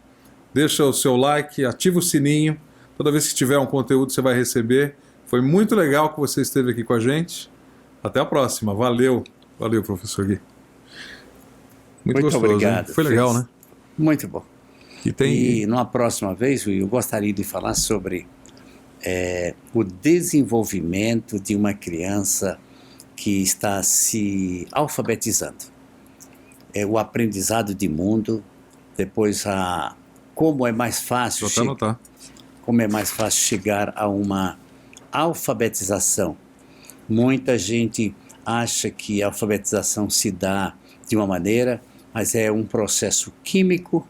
deixa o seu like, ativa o sininho. Toda vez que tiver um conteúdo você vai receber. Foi muito legal que você esteve aqui com a gente. Até a próxima. Valeu. Valeu, professor Gui. Muito gostoso, obrigado. Hein? Foi legal, né? Muito bom. E numa próxima vez, eu gostaria de falar sobre o desenvolvimento de uma criança que está se alfabetizando. O aprendizado de mundo, depois como é mais fácil chegar a uma alfabetização. Muita gente acha que a alfabetização se dá de uma maneira, mas é um processo químico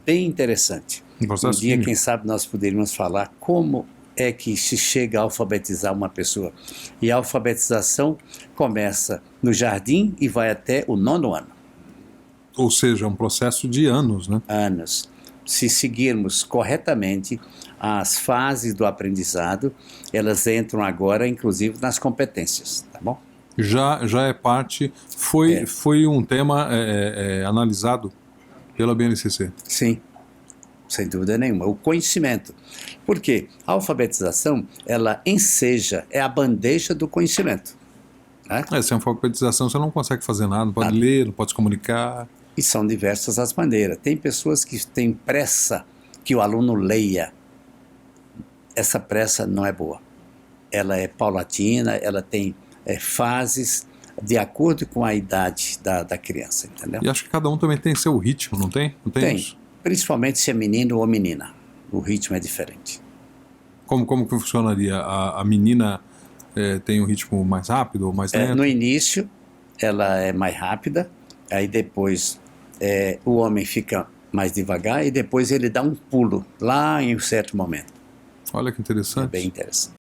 bem interessante. Um dia, quem sabe, nós poderíamos falar como é que se chega a alfabetizar uma pessoa. E a alfabetização começa no jardim e vai até o 9º ano. Ou seja, um processo de anos, né? Anos. se seguirmos corretamente as fases do aprendizado, elas entram agora, inclusive, nas competências, tá bom? Já é parte, foi um tema analisado pela BNCC. Sim, sem dúvida nenhuma. O conhecimento. Por quê? A alfabetização, ela enseja, é a bandeja do conhecimento. Né? Sem alfabetização você não consegue fazer nada, não pode ler, não pode se comunicar. E são diversas as maneiras. Tem pessoas que têm pressa que o aluno leia. Essa pressa não é boa. Ela é paulatina, ela tem fases de acordo com a idade da criança, entendeu? E acho que cada um também tem seu ritmo, não tem? Não tem isso? Principalmente se é menino ou menina. O ritmo é diferente. Como que funcionaria? A menina tem um ritmo mais rápido ou mais lento? No início, ela é mais rápida, aí depois o homem fica mais devagar e depois ele dá um pulo lá em um certo momento. Olha que interessante. É bem interessante.